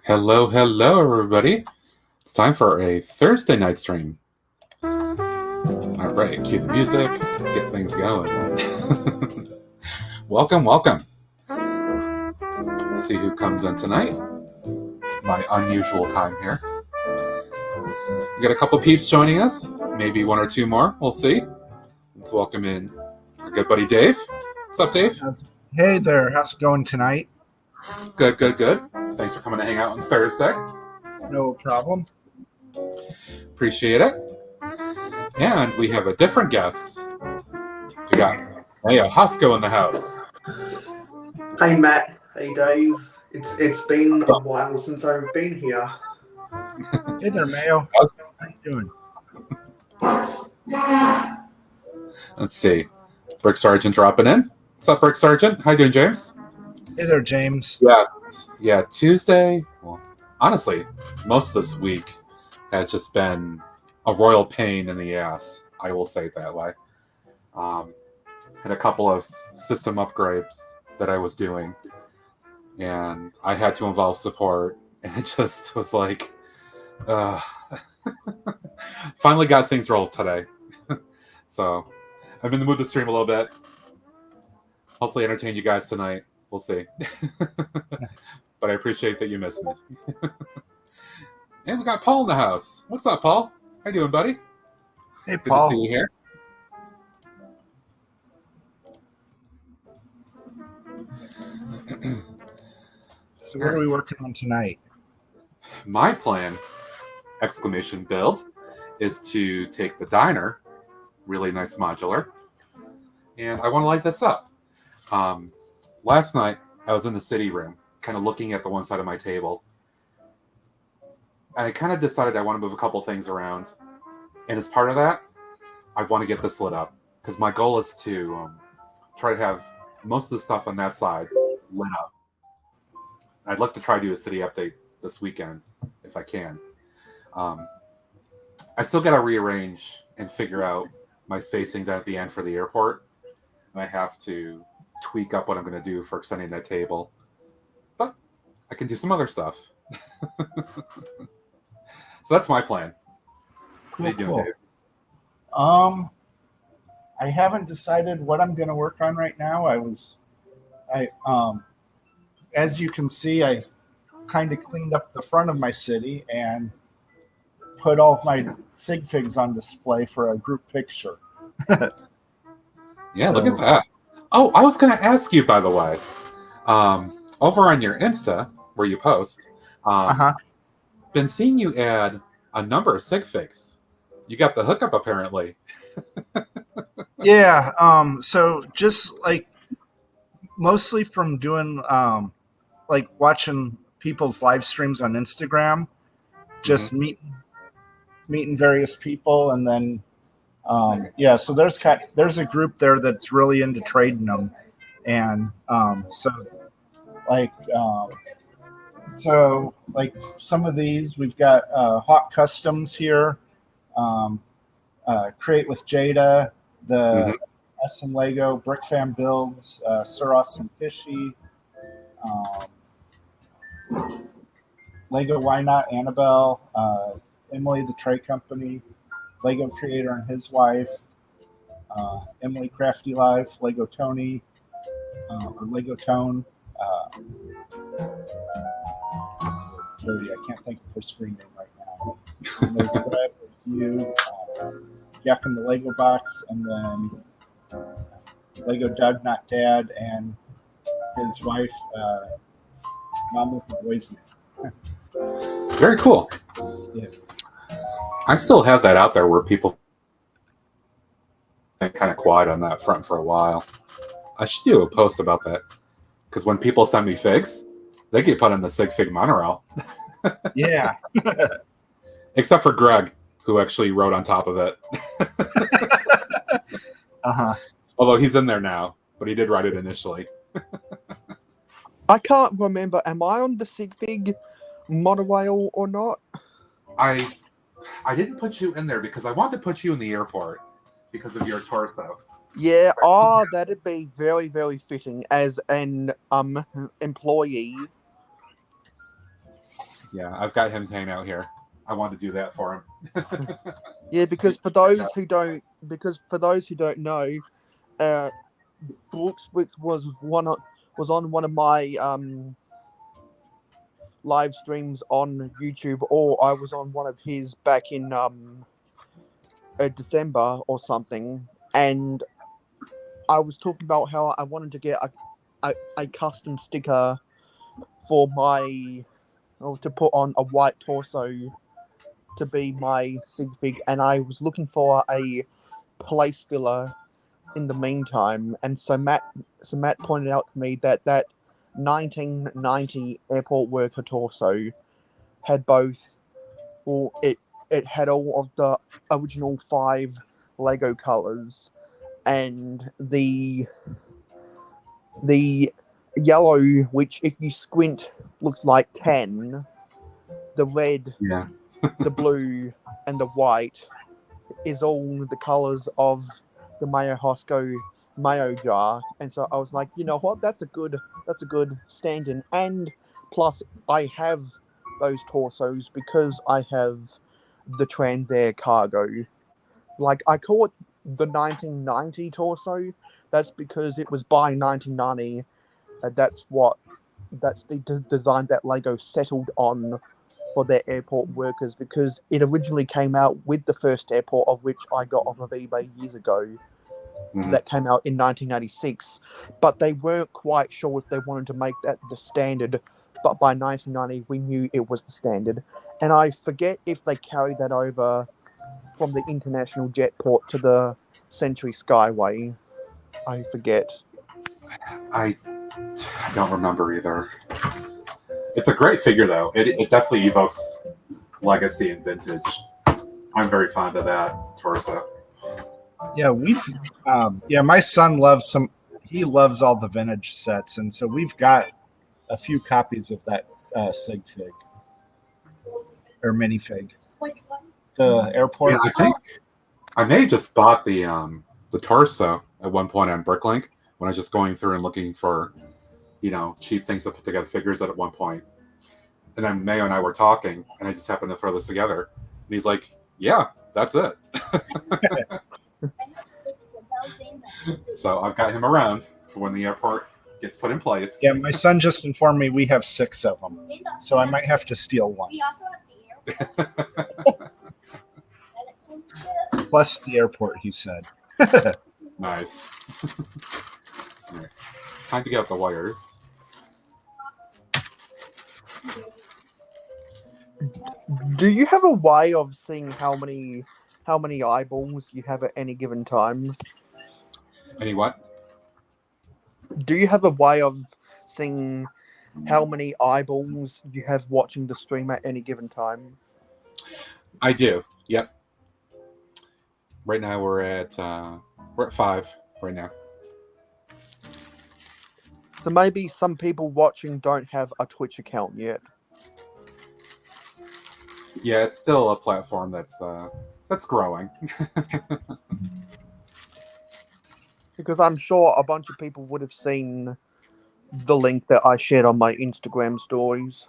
Hello, everybody. It's time for a Thursday night stream. All right, cue the music, get things going. Welcome. Let's see who comes in tonight. My unusual time here. We got a couple peeps joining us, maybe one or two more. We'll see. Let's welcome in our good buddy Dave. What's up, Dave? Hey there. How's it going tonight? Good. Thanks for coming to hang out on Thursday. No problem. Appreciate it. And we have a different guest. We got Mayo Hosko in the house. Hey Matt. Hey Dave. It's been a while since I've been here. Hey there, Mayo. How you doing? Let's see. Brick Sergeant dropping in. What's up, Brick Sergeant? How you doing, James? Hey there, James. Yeah, Tuesday. Well, honestly, most of this week has just been a royal pain in the ass. I will say it that way. Had a couple of system upgrades that I was doing, and I had to involve support, and it just was like, finally got things rolled today. So I'm in the mood to stream a little bit. Hopefully entertain you guys tonight. We'll see. But I appreciate that you missed me. And we got Paul in the house. What's up, Paul? How you doing, buddy? Hey, Good Paul. to see you here. So what are we working on tonight? My plan, exclamation build, is to take the diner, really nice modular, and I want to light this up. Last night, I was in the city room, kind of looking at the one side of my table, and I kind of decided I want to move a couple things around. And as part of that, I want to get this lit up, because my goal is to try to have most of the stuff on that side lit up. I'd like to try to do a city update this weekend, if I can. I still got to rearrange and figure out my spacing down at the end for the airport. And I have to tweak up what I'm going to do for extending that table. But I can do some other stuff. So that's my plan. Cool, How you doing, cool. Dave? I haven't decided what I'm going to work on right now. As you can see, I kind of cleaned up the front of my city and put all of my sig figs on display for a group picture. Yeah, look at that. Oh, I was going to ask you, by the way, over on your Insta, where you post, been seeing you add a number of sig figs. You got the hookup, apparently. Yeah, so just like mostly from doing like watching people's live streams on Instagram, just meeting various people, and then so there's a group there that's really into trading them, and so some of these we've got Hawk Customs here, Create with Jada, the SM Lego, Brick Fam Builds, Sir Austin Fishy, Lego Why Not Annabelle, Emily the Tray Company, Lego Creator and his wife, Emily Crafty Life, Lego Tony, or Lego Tone, Jody, I can't think of her screen name right now. And there's Brett, there's you, Yak in the Lego Box, and then Lego Doug Not Dad, and his wife, Mom with the Boys Name. Very cool. Yeah. I still have that out there where people been kind of quiet on that front for a while. I should do a post about that because when people send me figs, they get put on the Sig Fig Monorail. Yeah. Except for Greg, who actually wrote on top of it. Uh-huh. Although he's in there now, but he did write it initially. I can't remember. Am I on the Sig Fig Monorail or not? I didn't put you in there because I wanted to put you in the airport because of your torso. Yeah, that'd be very, very fitting as an employee. Yeah, I've got him hanging out here. I wanted to do that for him. Yeah, because for those who don't know, Brooks was on one of my live streams on YouTube, or I was on one of his back in December or something, and I was talking about how I wanted to get a custom sticker for to put on a white torso to be my Sig Fig, and I was looking for a place filler in the meantime, and so Matt pointed out to me that 1990 airport worker torso had both. Well, it had all of the original 5 Lego colors, and the yellow, which if you squint looks like 10, the red, Yeah. the blue, and the white is all the colors of the Mayo Hosco mayo jar. And so I was like, you know what, that's a good stand-in. And plus I have those torsos because I have the Transair cargo. Like, I call it the 1990 torso. That's because it was by 1990. That's the design that Lego settled on for their airport workers, because it originally came out with the first airport, of which I got off of eBay years ago. That came out in 1996, but they weren't quite sure if they wanted to make that the standard. But by 1990, we knew it was the standard, and I forget if they carried that over from the international jet port to the Century Skyway. I forget. I don't remember either. It's a great figure, though. It definitely evokes legacy and vintage. I'm very fond of that torso. Yeah, my son loves he loves all the vintage sets, and so we've got a few copies of that Sig Fig or minifig. The airport. Yeah, I think I may have just bought the torso at one point on Bricklink when I was just going through and looking for, cheap things to put together figures at one point. And then Mayo and I were talking, and I just happened to throw this together. And he's like, "Yeah, that's it." So I've got him around for when the airport gets put in place. Yeah, my son just informed me we have 6 of them, so I might have to steal one. We also have the airport. Plus the airport, he said. Nice. Right. Time to get out the wires. Do you have a way of seeing how many eyeballs you have at any given time? Any what? Do you have a way of seeing how many eyeballs you have watching the stream at any given time? I do. Yep. Right now we're at 5 right now. So maybe some people watching don't have a Twitch account yet. Yeah, it's still a platform that's growing. Because I'm sure a bunch of people would have seen the link that I shared on my Instagram stories.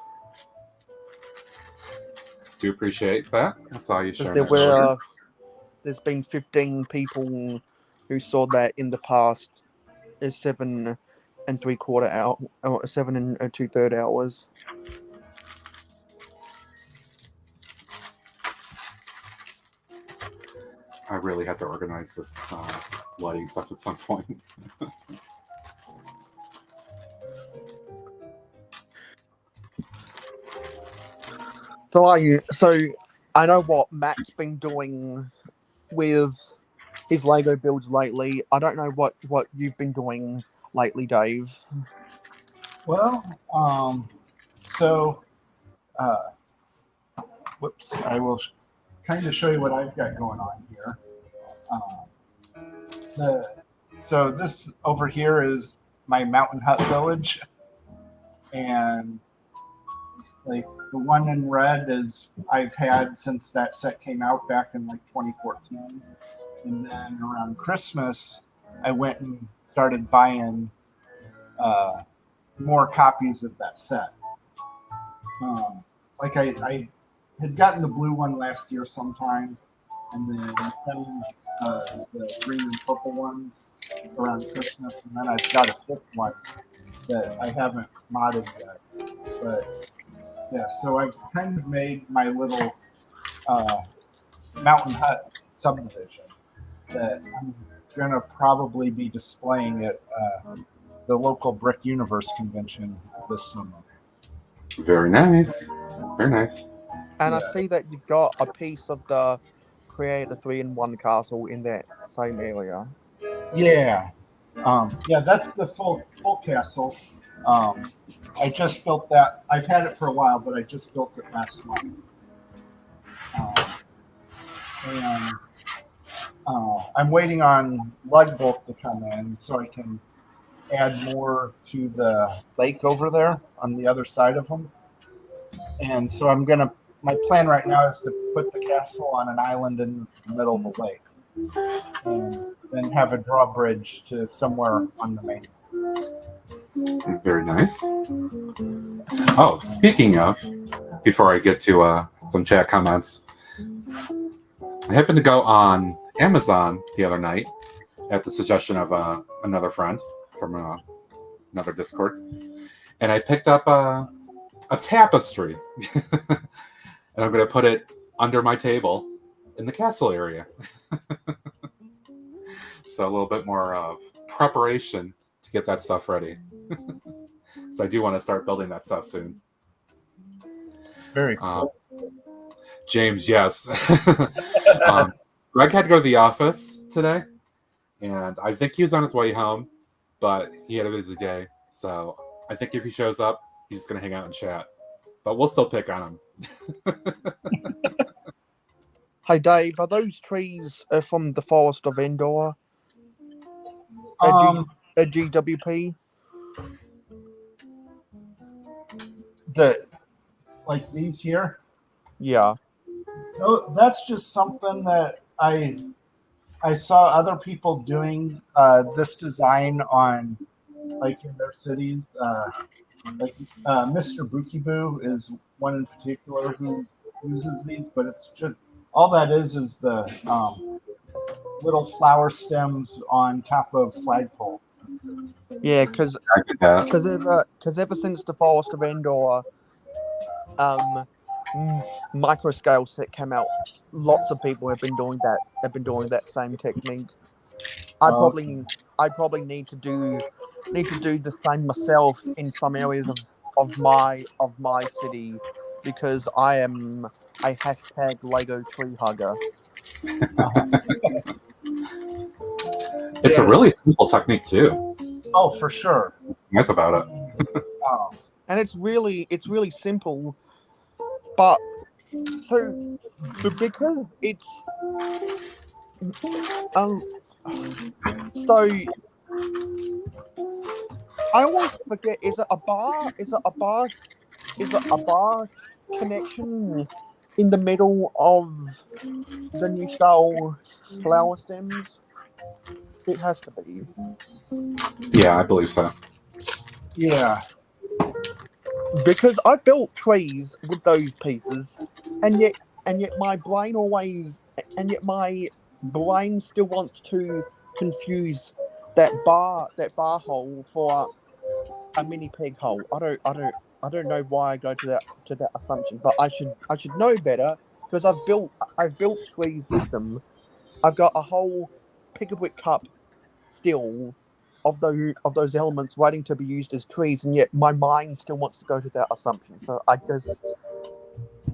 Do appreciate that. I saw you sharing that earlier. There's been 15 people who saw that in the past 7 3/4 hour, or 7 2/3 hours. I really have to organize this lighting stuff at some point. So I know what Matt's been doing with his Lego builds lately. I don't know what you've been doing lately, Dave. Well, so, whoops, I will kind of show you what I've got going on here. So this over here is my mountain hut village, and like the one in red is I've had since that set came out back in like 2014, and then around Christmas I went and started buying more copies of that set. Like I had gotten the blue one last year sometime, and then the green and purple ones around Christmas, and then I've got a fifth one that I haven't modded yet. But yeah, so I've kind of made my little mountain hut subdivision that I'm gonna probably be displaying at the local Brick Universe convention this summer. Very nice. Very nice. And Yeah. I see that you've got a piece of the Create a 3-in-1 castle in that same area. Yeah, yeah, that's the full castle. I just built that. I've had it for a while, but I just built it last month. And I'm waiting on Lugbolt to come in so I can add more to the lake over there on the other side of them. And so my plan right now is to put the castle on an island in the middle of a lake, and then have a drawbridge to somewhere on the main. Very nice. Oh, speaking of, before I get to some chat comments, I happened to go on Amazon the other night at the suggestion of another friend from another Discord, and I picked up a tapestry, and I'm going to put it under my table in the castle area. So a little bit more of preparation to get that stuff ready. Because I do want to start building that stuff soon. Very cool. James, yes. Greg had to go to the office today, and I think he was on his way home, but he had a busy day. So I think if he shows up, he's just going to hang out and chat. But we'll still pick on him. Hey, Dave, are those trees from the Forest of Endor? A GWP? Like these here. Yeah. Oh, that's just something that I saw other people doing this design on, like in their cities. Like Mr. Bookyboo is one in particular who uses these, but it's just all that is the little flower stems on top of flagpole. Yeah, because ever since the Forest of Endor microscale set came out, lots of people have been doing that. Have been doing that same technique. I probably need to do the same myself in some areas of my city, because I am a hashtag Lego tree hugger. It's a really simple technique too. Oh, for sure. Nice about it. And it's really simple, but because it's so I always forget, is it a bar connection in the middle of the new style flower stems? It has to be. Yeah, I believe so. Yeah. Because I built trees with those pieces, and yet my brain still wants to confuse that bar hole for a mini peg hole. I don't know why I go to that assumption, but I should know better, because I've built trees with them. I've got a whole pick-a-brick cup still of those elements waiting to be used as trees, and yet my mind still wants to go to that assumption. So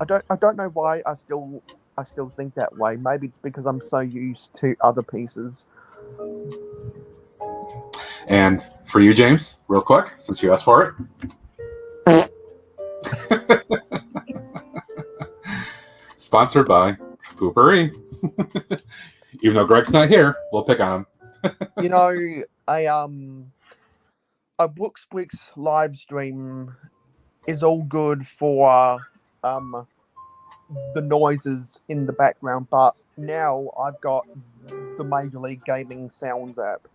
I don't know why I still think that way. Maybe it's because I'm so used to other pieces. And for you, James, real quick, since you asked for it, sponsored by Poopery. Even though Greg's not here, we'll pick on him. You know, a Brookstream live stream is all good for the noises in the background, but now I've got the Major League Gaming Sounds app,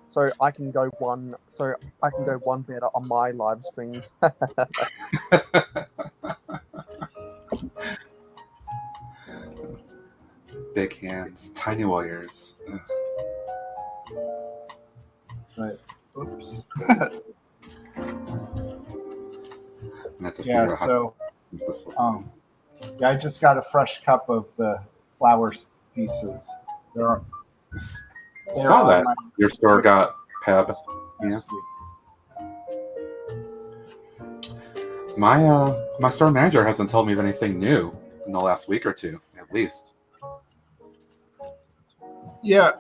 so I can go one better on my live streams. Big hands, tiny warriors. But oops. Yeah, so I just got a fresh cup of the flower pieces. They're saw that your store got Peb. Yeah. My store manager hasn't told me of anything new in the last week or two, at least. Yeah,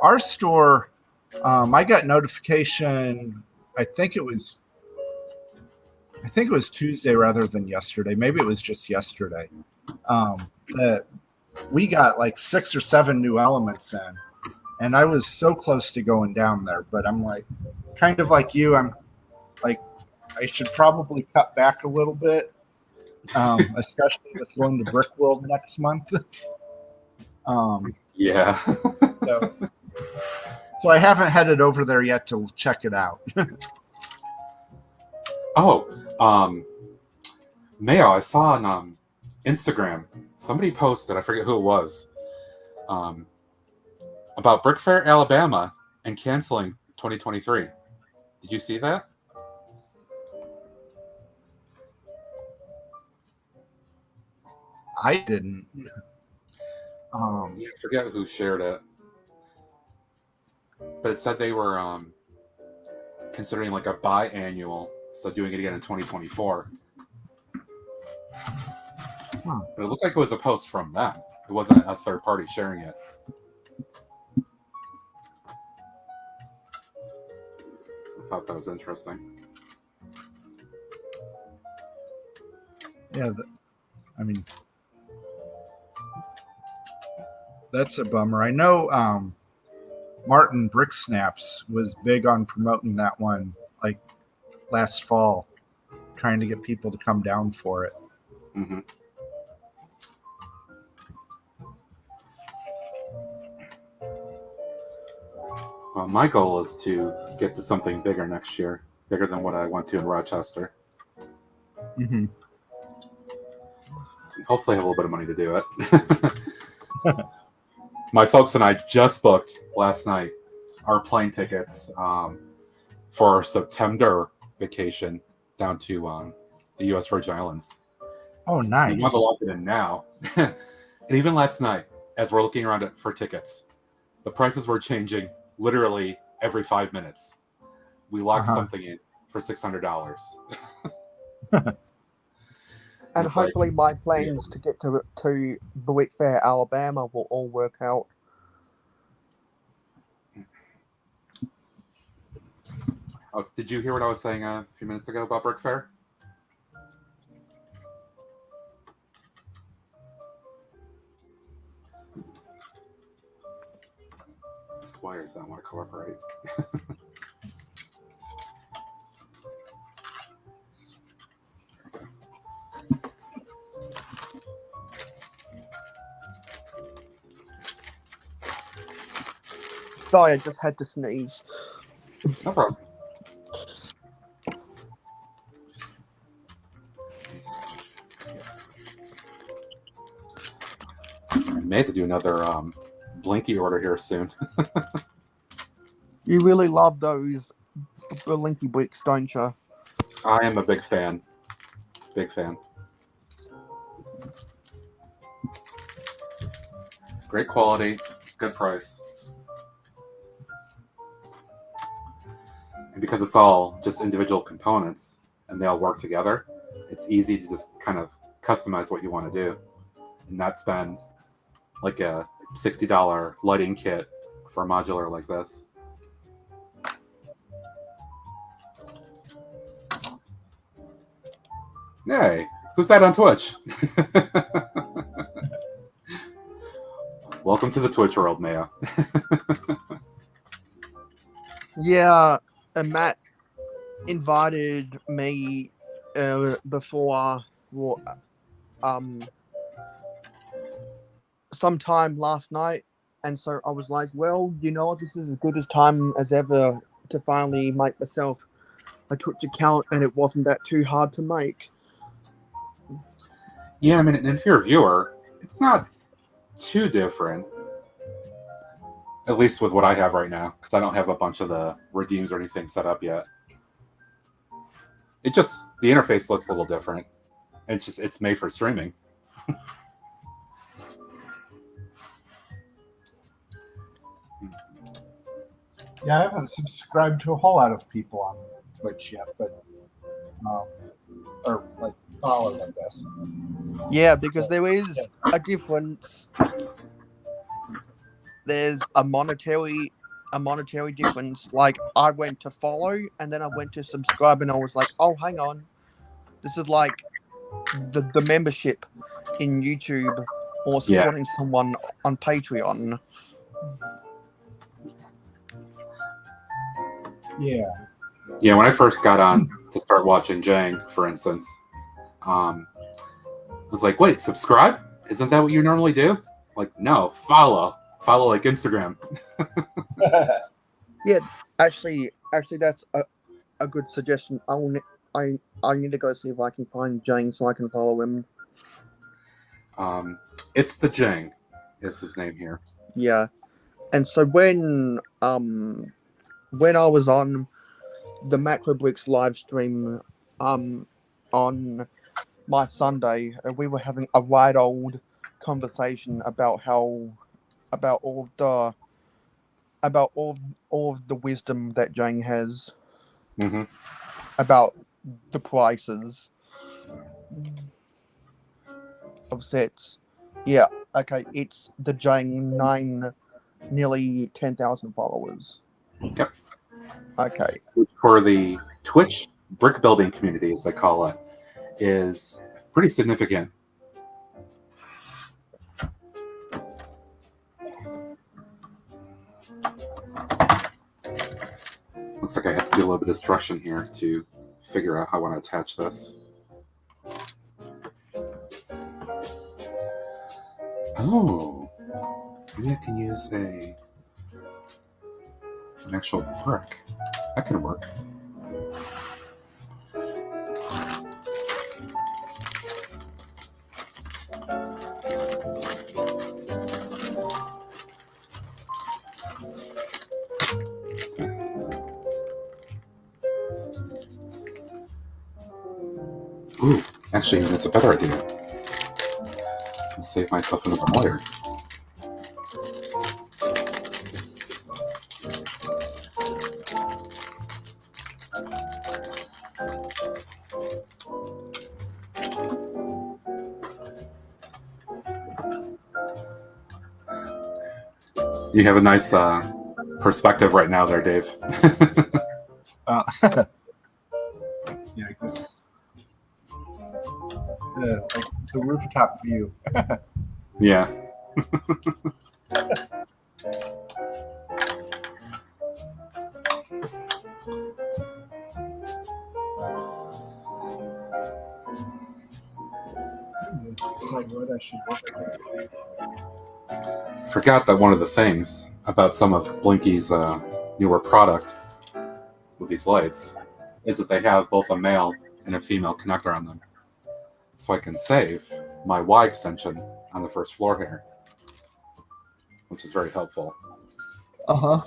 our store, I got notification. I think it was Tuesday rather than yesterday. Maybe it was just yesterday. That we got like 6 or 7 new elements in, and I was so close to going down there, but I'm like, kind of like you. I'm like, I should probably cut back a little bit, especially with going to Brick World next month. Yeah. So I haven't headed over there yet to check it out. Mayo, I saw on Instagram, somebody posted, I forget who it was, about Brick Fair, Alabama, and canceling 2023. Did you see that? I didn't. I forget who shared it, but it said they were considering like a biannual, so doing it again in 2024. But it looked like it was a post from them. It wasn't a third party sharing it. I thought that was interesting. Yeah, I mean, that's a bummer. I know Martin Brick Snaps was big on promoting that one like last fall, trying to get people to come down for it. Mm-hmm. Well, my goal is to get to something bigger next year, bigger than what I went to in Rochester. Mm-hmm. Hopefully I have a little bit of money to do it. My folks and I just booked last night our plane tickets for our September vacation down to the U.S. Virgin Islands. Oh, nice. We want to lock it in now. And even last night, as we're looking around for tickets, the prices were changing literally every 5 minutes. We locked something in for $600. And hopefully my plans to get to Brick Fair, Alabama will all work out. Oh, did you hear what I was saying a few minutes ago about Brick Fair? This wires don't want to cooperate. Sorry, I just had to sneeze. No problem. Yes. I may have to do another Blinky order here soon. You really love those Blinky bricks, don't you? I am a big fan. Big fan. Great quality, good price. And because it's all just individual components and they all work together, it's easy to just kind of customize what you want to do and not spend like a $60 lighting kit for a modular like this. Hey, who's that on Twitch? Welcome to the Twitch world, Maya. Yeah, and Matt invited me before, well, sometime last night, and so I was like, well, you know what, this is as good as time as ever to finally make myself a Twitch account, and it wasn't that too hard to make. Yeah, I mean, and if you're a viewer, it's not too different. At least with what I have right now, because I don't have a bunch of the redeems or anything set up yet. It just, the interface looks a little different. It's made for streaming. Yeah, I haven't subscribed to a whole lot of people on Twitch yet, but or like followed, I guess. Yeah, because there is a difference. There's a monetary difference. Like, I went to follow and then I went to subscribe, and I was like, oh, hang on, this is like the membership in YouTube or supporting someone on Patreon. Yeah. When I first got on to start watching Jang, for instance, I was like, wait, subscribe? Isn't that what you normally do? Like, no, follow like Instagram. Yeah, actually, that's a good suggestion. I need to go see if I can find Jane so I can follow him. It's the Jang is his name here. Yeah, and so when I was on the Macrobricks live stream on my Sunday, we were having a right old conversation about all of the wisdom that Jane has about the prices of sets. Yeah, okay, it's the Jane 9, nearly 10,000 followers. Yep. Okay. For the Twitch brick building community, as they call it, is pretty significant. Looks like I have to do a little bit of destruction here to figure out how I want to attach this. Oh, maybe I can use an actual brick. That could work. Ooh, actually, that's a better idea. I can save myself another wire. You have a nice perspective right now there, Dave. Yeah, I guess. Like the rooftop view. Yeah. Decide what I should work with. Forgot that one of the things about some of Blinky's newer product with these lights is that they have both a male and a female connector on them. So I can save my Y extension on the first floor here, which is very helpful. Uh-huh.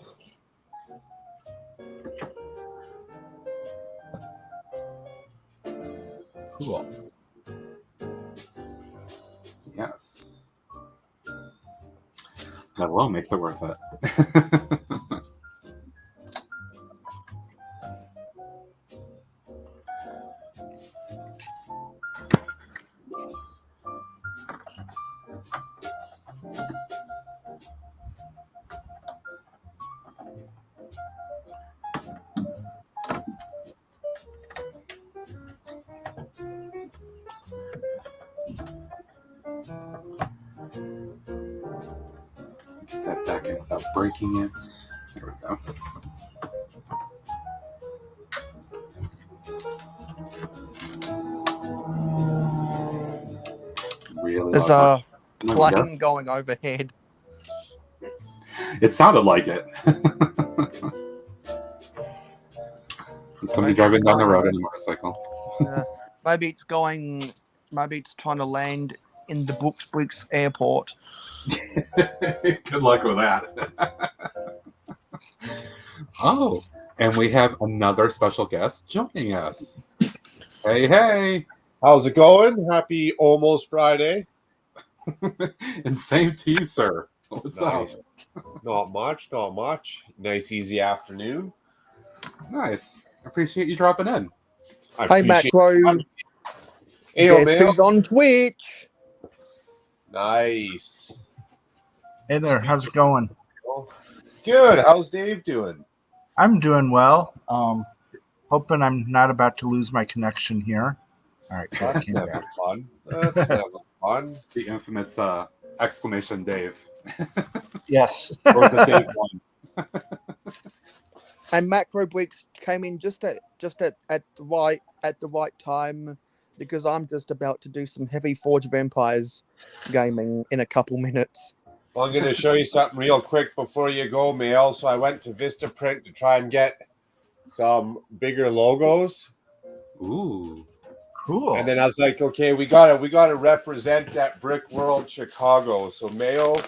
Cool. Yes. That alone makes it worth it. Get that back in without breaking it. There we go. Really There's love a There we go. plane going overhead. It sounded like it. Somebody Maybe driving it's down the going- road in a motorcycle. Maybe it's going. Maybe it's trying to land in the Brookstream airport. Good luck with that. Oh, and we have another special guest joining us. Hey, hey. How's it going? Happy almost Friday. And same to you, sir. What's Nice. up? Not much. Nice, easy afternoon. Nice. Appreciate you dropping in. I Hey, appreciate Macro. Hey, Guess O'Mail. who's on Twitch? Nice. Hey there, how's it going? Good. How's Dave doing? I'm doing well. Hoping I'm not about to lose my connection here. All right, good. That's Came never back. fun. That's never fun. The infamous exclamation Dave. Yes. Or the Dave one. And Macro Bricks came in just at the right time because I'm just about to do some heavy Forge of Empires gaming in a couple minutes. Well, I'm going to show you something real quick before you go, Mail. So I went to Vistaprint to try and get some bigger logos. Ooh. Cool. And then I was like, okay, we gotta represent that Brick World Chicago. So Mayo,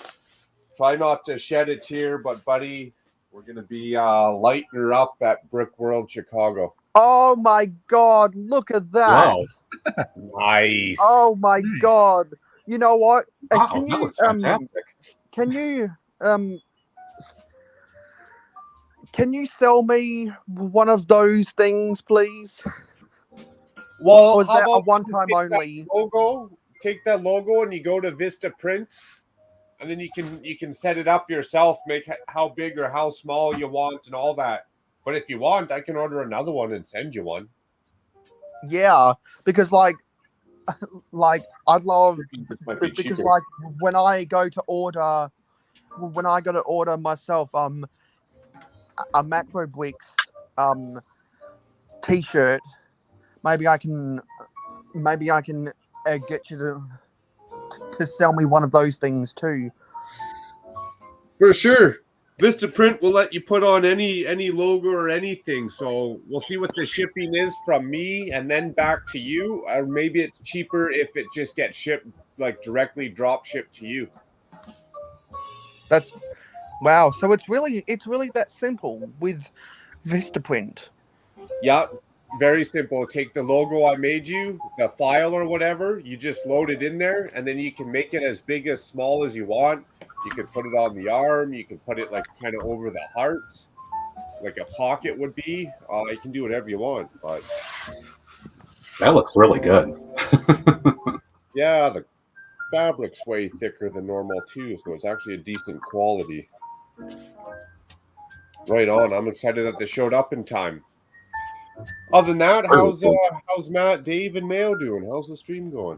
try not to shed a tear, but buddy, we're gonna be lighting her up at Brick World Chicago. Oh my God! Look at that! Wow. Nice. Oh my God! You know what? Wow, Can that you looks fantastic. Can you sell me one of those things, please? Well, Or is how that a about one-time you take that only? logo? Take that logo and you go to Vistaprint, and then you can set it up yourself, make how big or how small you want and all that. But if you want, I can order another one and send you one. Yeah, because like I'd love This might be because cheaper. like when I go to order myself a Macro Bricks t-shirt, maybe I can get you to sell me one of those things too. For sure. Vistaprint will let you put on any logo or anything. So we'll see what the shipping is from me and then back to you. Or maybe it's cheaper if it just gets shipped, like directly drop shipped to you. That's wow. So it's really that simple with Vistaprint. Yeah, very simple. Take the logo I made you, the file or whatever, you just load it in there, and then you can make it as big as small as you want. You could put it on the arm, you could put it like kind of over the heart, like a pocket would be. You can do whatever you want, but That looks really good. yeah, the fabric's way thicker than normal too, so it's actually a decent quality. Right on. I'm excited that they showed up in time. Other than that, how's Matt, Dave, and Mayo doing? How's the stream going?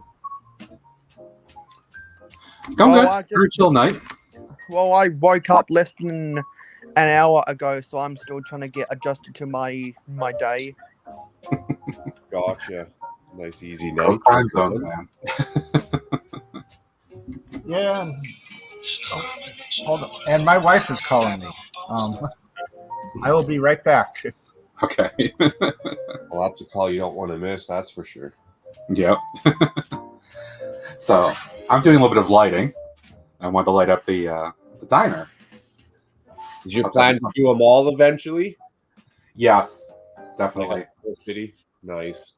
Going Well, good. Very chill night. Well, I woke up less than an hour ago, so I'm still trying to get adjusted to my day. Gotcha. Nice, easy No night. time zones, man. Yeah. Hold on. And my wife is calling me. I will be right back. Okay. Well, that's a call you don't want to miss, that's for sure. Yep. So I'm doing a little bit of lighting. I want to light up the diner. Is your plan to do them all eventually? Yes, definitely. Like a city? Nice.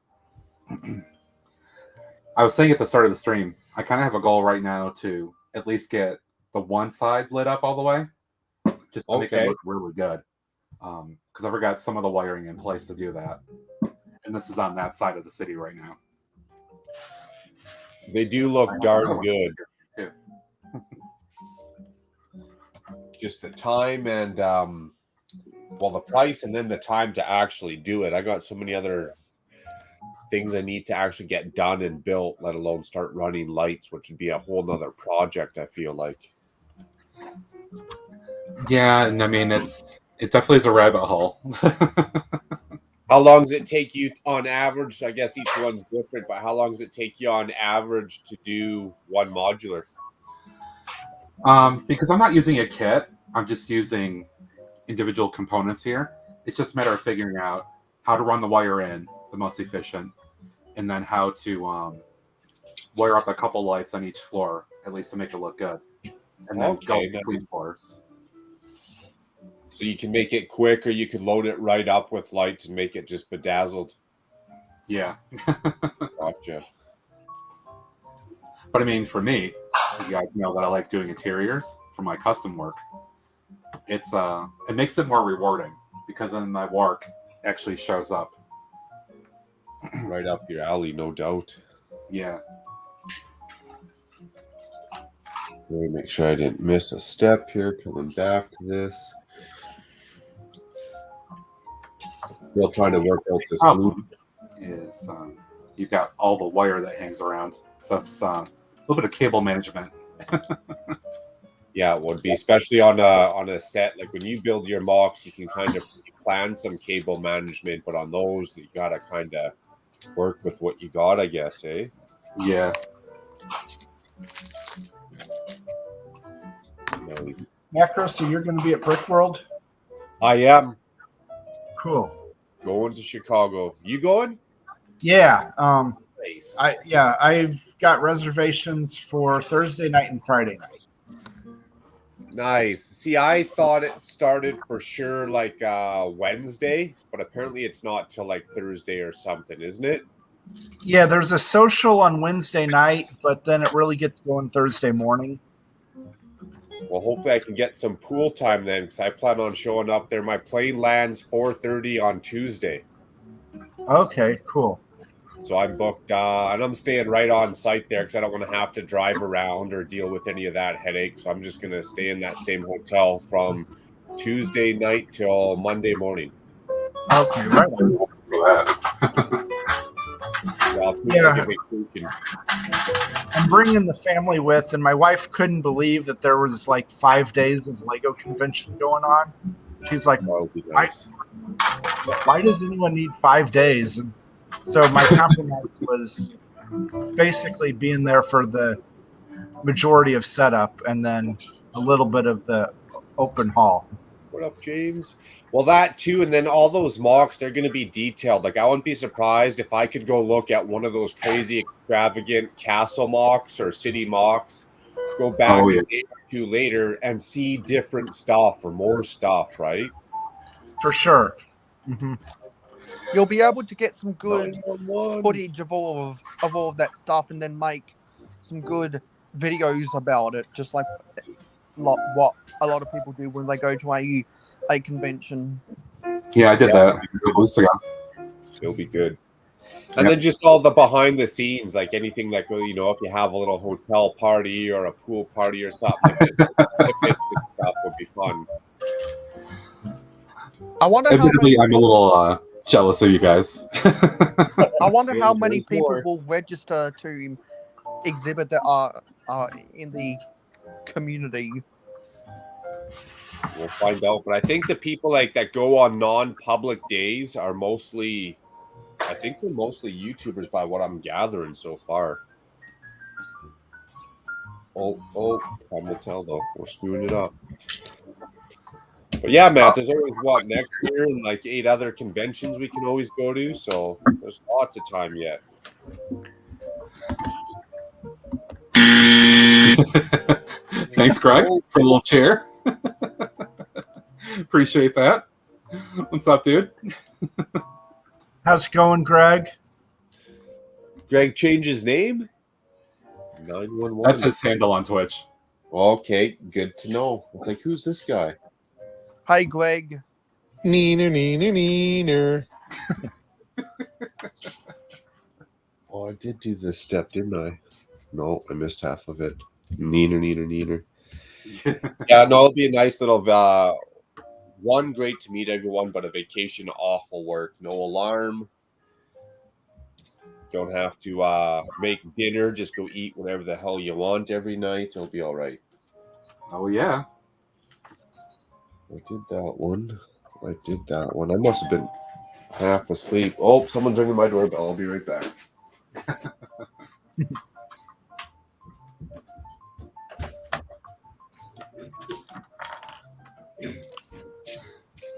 I was saying at the start of the stream, I kind of have a goal right now to at least get the one side lit up all the way, just to make it look really good. Because I've got some of the wiring in place to do that, and this is on that side of the city right now. They do look darn good. Yeah. Just the time and the price, and then the time to actually do it. I got so many other things I need to actually get done and built, let alone start running lights, which would be a whole nother project, I feel like. Yeah, and I mean it definitely is a rabbit hole. How long does it take you on average? I guess each one's different, but how long does it take you on average to do one modular? Because I'm not using a kit, I'm just using individual components here. It's just a matter of figuring out how to run the wire in the most efficient, and then how to wire up a couple lights on each floor, at least to make it look good, and then go between floors. So you can make it quick, or you can load it right up with lights and make it just bedazzled. Yeah. Gotcha. But I mean, for me, you guys know that I like doing interiors for my custom work. It makes it more rewarding because then my work actually shows up. Right up your alley, no doubt. Yeah. Let me make sure I didn't miss a step here. Coming back to this. Still trying to work out this problem is you've got all the wire that hangs around, so it's a little bit of cable management. Yeah, it would be, especially on a set like when you build your mocks, you can kind of plan some cable management, but on those you gotta kind of work with what you got, I guess, eh? Yeah. Macro, so you're going to be at Brick World? I am. Cool. Going to Chicago. You going? Yeah. Nice. I've got reservations for Thursday night and Friday night. Nice. See, I thought it started for sure like Wednesday, but apparently it's not till like Thursday or something, isn't it? Yeah, there's a social on Wednesday night, but then it really gets going Thursday morning. Well, hopefully I can get some pool time then, because I plan on showing up there. My plane lands 4:30 on Tuesday. Okay, cool. So I'm booked, and I'm staying right on site there because I don't want to have to drive around or deal with any of that headache. So I'm just going to stay in that same hotel from Tuesday night till Monday morning. Okay, right. Yeah. I'm bringing the family with, and my wife couldn't believe that there was like 5 days of Lego convention going on. She's like, nice. why does anyone need 5 days? And so my compromise was basically being there for the majority of setup and then a little bit of the open hall. What up, James? Well, that too, and then all those mocks, they're going to be detailed. Like, I wouldn't be surprised if I could go look at one of those crazy, extravagant castle mocks or city mocks, go back a day or two later and see different stuff or more stuff, right? For sure. Mm-hmm. You'll be able to get some good footage of all of that stuff, and then make some good videos about it, just like what a lot of people do when they go to a convention. Yeah, I did that a couple weeks ago. It'll be good. And then just all the behind the scenes, like anything like, you know, if you have a little hotel party or a pool party or something, just stuff would be fun. I wonder Admittedly, I'm a little jealous of you guys. I wonder how many people will register to exhibit that are in the community. We'll find out, but I think the people like that go on non-public days are mostly, I think they're mostly YouTubers by what I'm gathering so far. Oh, time will tell though. We're screwing it up. But yeah, Matt, there's always next year and like 8 other conventions we can always go to, so there's lots of time yet. Thanks, Greg, for the little chair. Appreciate that. What's up, dude? How's it going, Greg? Greg changed his name? 911. That's his handle on Twitch. Okay, good to know. Like, who's this guy? Hey, Greg. Neener. Oh, I did do this step, didn't I? No, I missed half of it. Neener. Yeah, no, it'll be a nice little one, great to meet everyone, but a vacation awful work. No alarm. Don't have to make dinner. Just go eat whatever the hell you want every night. It'll be all right. Oh yeah. I did that one. I must have been half asleep. Oh, someone's ringing my doorbell. I'll be right back.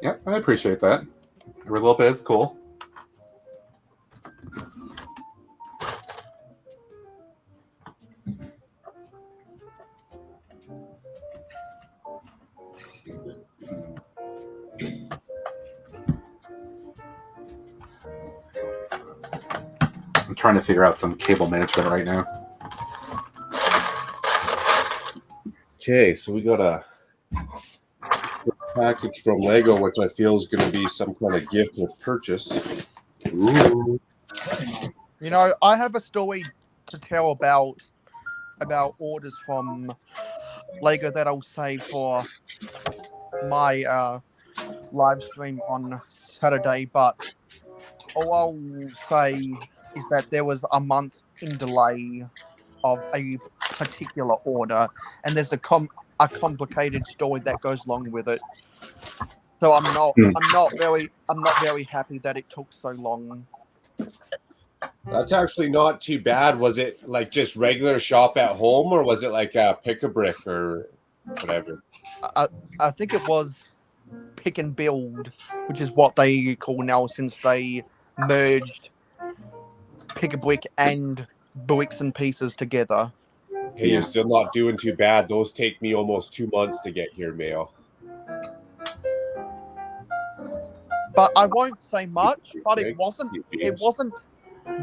Yep, I appreciate that. Every little bit is cool. I'm trying to figure out some cable management right now. Okay, so we got a package from Lego, which I feel is going to be some kind of gift with purchase. Ooh. You know, I have a story to tell about orders from Lego that I'll save for my live stream on Saturday, but all I'll say is that there was a month in delay of a particular order, and there's a complicated story that goes along with it. So I'm not very happy that it took so long. That's actually not too bad. Was it like just regular shop at home, or was it like a pick-a-brick or whatever? I think it was pick and build, which is what they call now since they merged pick-a-brick and bricks and pieces together. Hey, you're still not doing too bad. Those take me almost 2 months to get here, Mayo. But I won't say much. But Okay. it wasn't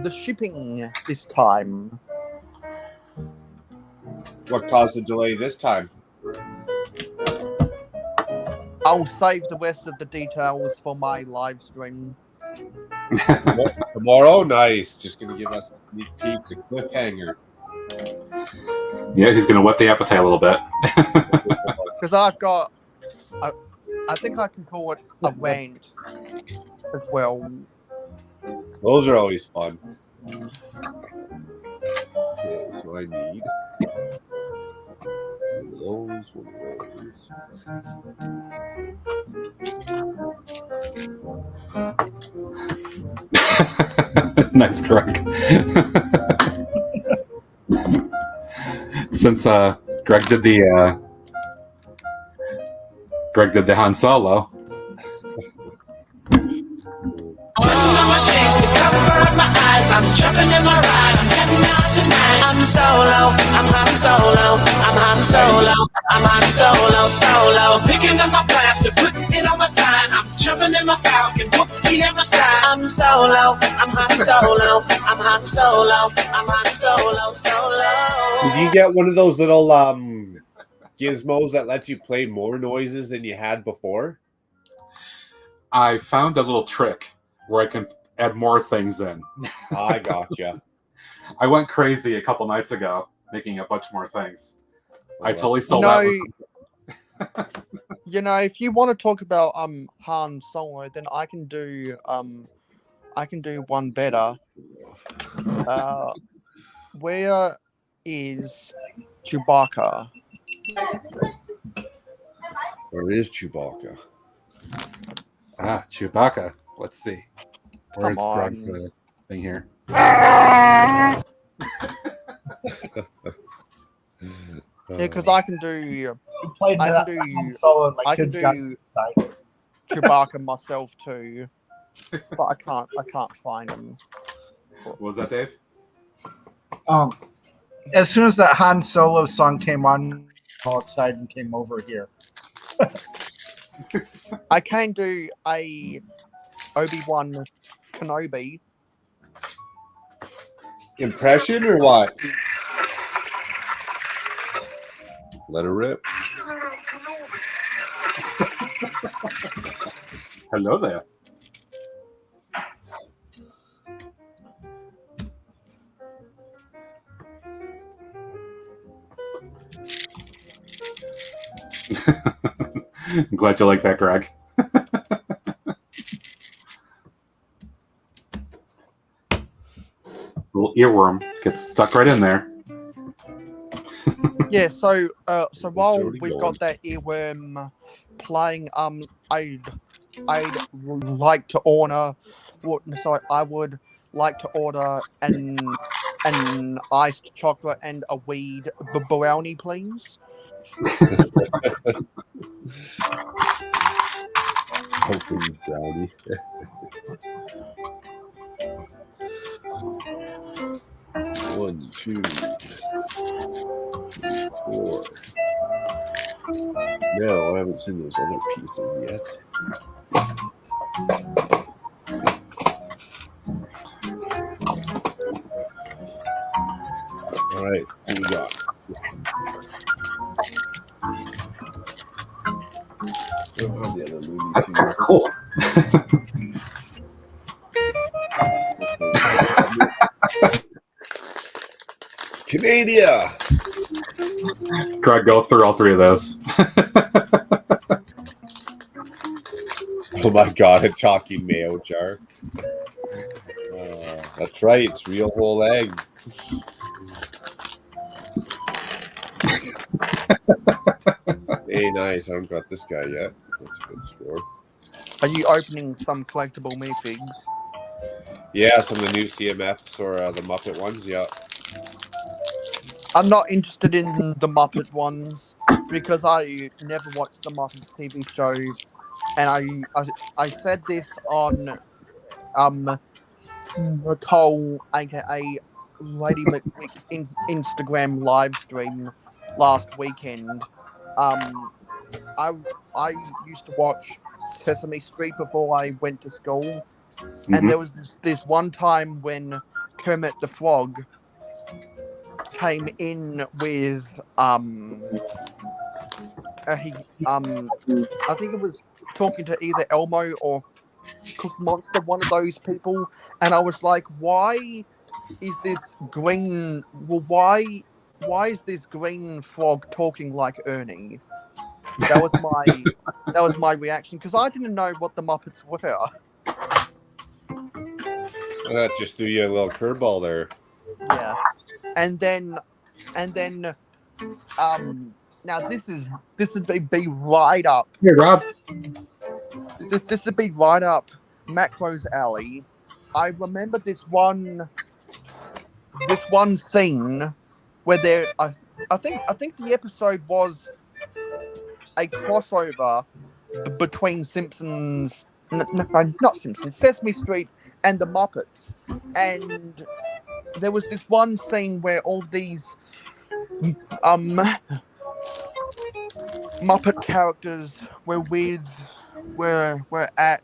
the shipping this time. What caused the delay this time? I'll save the rest of the details for my live stream. Tomorrow? Nice. Just going to give us a sneak peek, the cliffhanger. Yeah, he's going to whet the appetite a little bit. Because I've got... I think I can call it a rant as well. Those are always fun. Okay, so I need one of those. Nice, Greg. Since Greg did the Han Solo. I'm jumping in my ride, I'm heading out tonight. I'm solo, I'm Han Solo, I'm Han Solo, I'm Han Solo. Picking up my plastic, putting it on my side. I'm jumping in my Falcon, putting it on my side. I'm solo, I'm Han Solo, I'm Han Solo, I'm Han Solo. Did you get one of those little gizmos that lets you play more noises than you had before? I found a little trick where I can add more things in. I gotcha. I went crazy a couple nights ago making a bunch more things. I totally stole No, that. you know, if you want to talk about Han Solo, then I can do one better. Where is Chewbacca? Where is Chewbacca? Chewbacca. Let's see. Where's Come on. Greg's thing here? Yeah, because I can do Played I that can Han do Solo and my I can kids got do excited. Chewbacca myself too, but I can't find him. What was that, Dave? As soon as that Han Solo song came on, I was outside and came over here. I can do a Obi-Wan Kenobi. Impression or what? Let her rip. Hello there. I'm glad you like that, Greg. Little earworm gets stuck right in there. Yeah, so while Jody we've going. got that earworm playing, I'd like to order. Sorry, I would like to order an iced chocolate and a weed brownie, please. Hoping brownie. One, 2, 3, 4. No, I haven't seen those other pieces yet. All right, what we got? Don't have the other Looney That's kind of Tunes. cool. Canada. Greg, go through all three of those. Oh my god, a talking mayo jar. That's right, it's real whole egg. Hey, nice. I haven't got this guy yet. That's a good score. Are you opening some collectible meefigs? Yeah, some of the new CMFs or the Muppet ones. Yeah. I'm not interested in the Muppet ones because I never watched the Muppets TV show, and I said this on Nicole, aka Lady McWick's Instagram live stream last weekend. I used to watch Sesame Street before I went to school, and there was this one time when Kermit the Frog came in with I think it was talking to either Elmo or Cookie Monster, one of those people, and I was like, why is this green why is this green frog talking like Ernie? That was my reaction because I didn't know what the Muppets were. That just threw you a little curveball there. Yeah. And then now this would be right up. Hey, Rob. This would be right up Macro's alley. I remember this one scene where I think the episode was a crossover between Simpsons, not Simpsons, Sesame Street and the Muppets, and there was this one scene where all these Muppet characters were at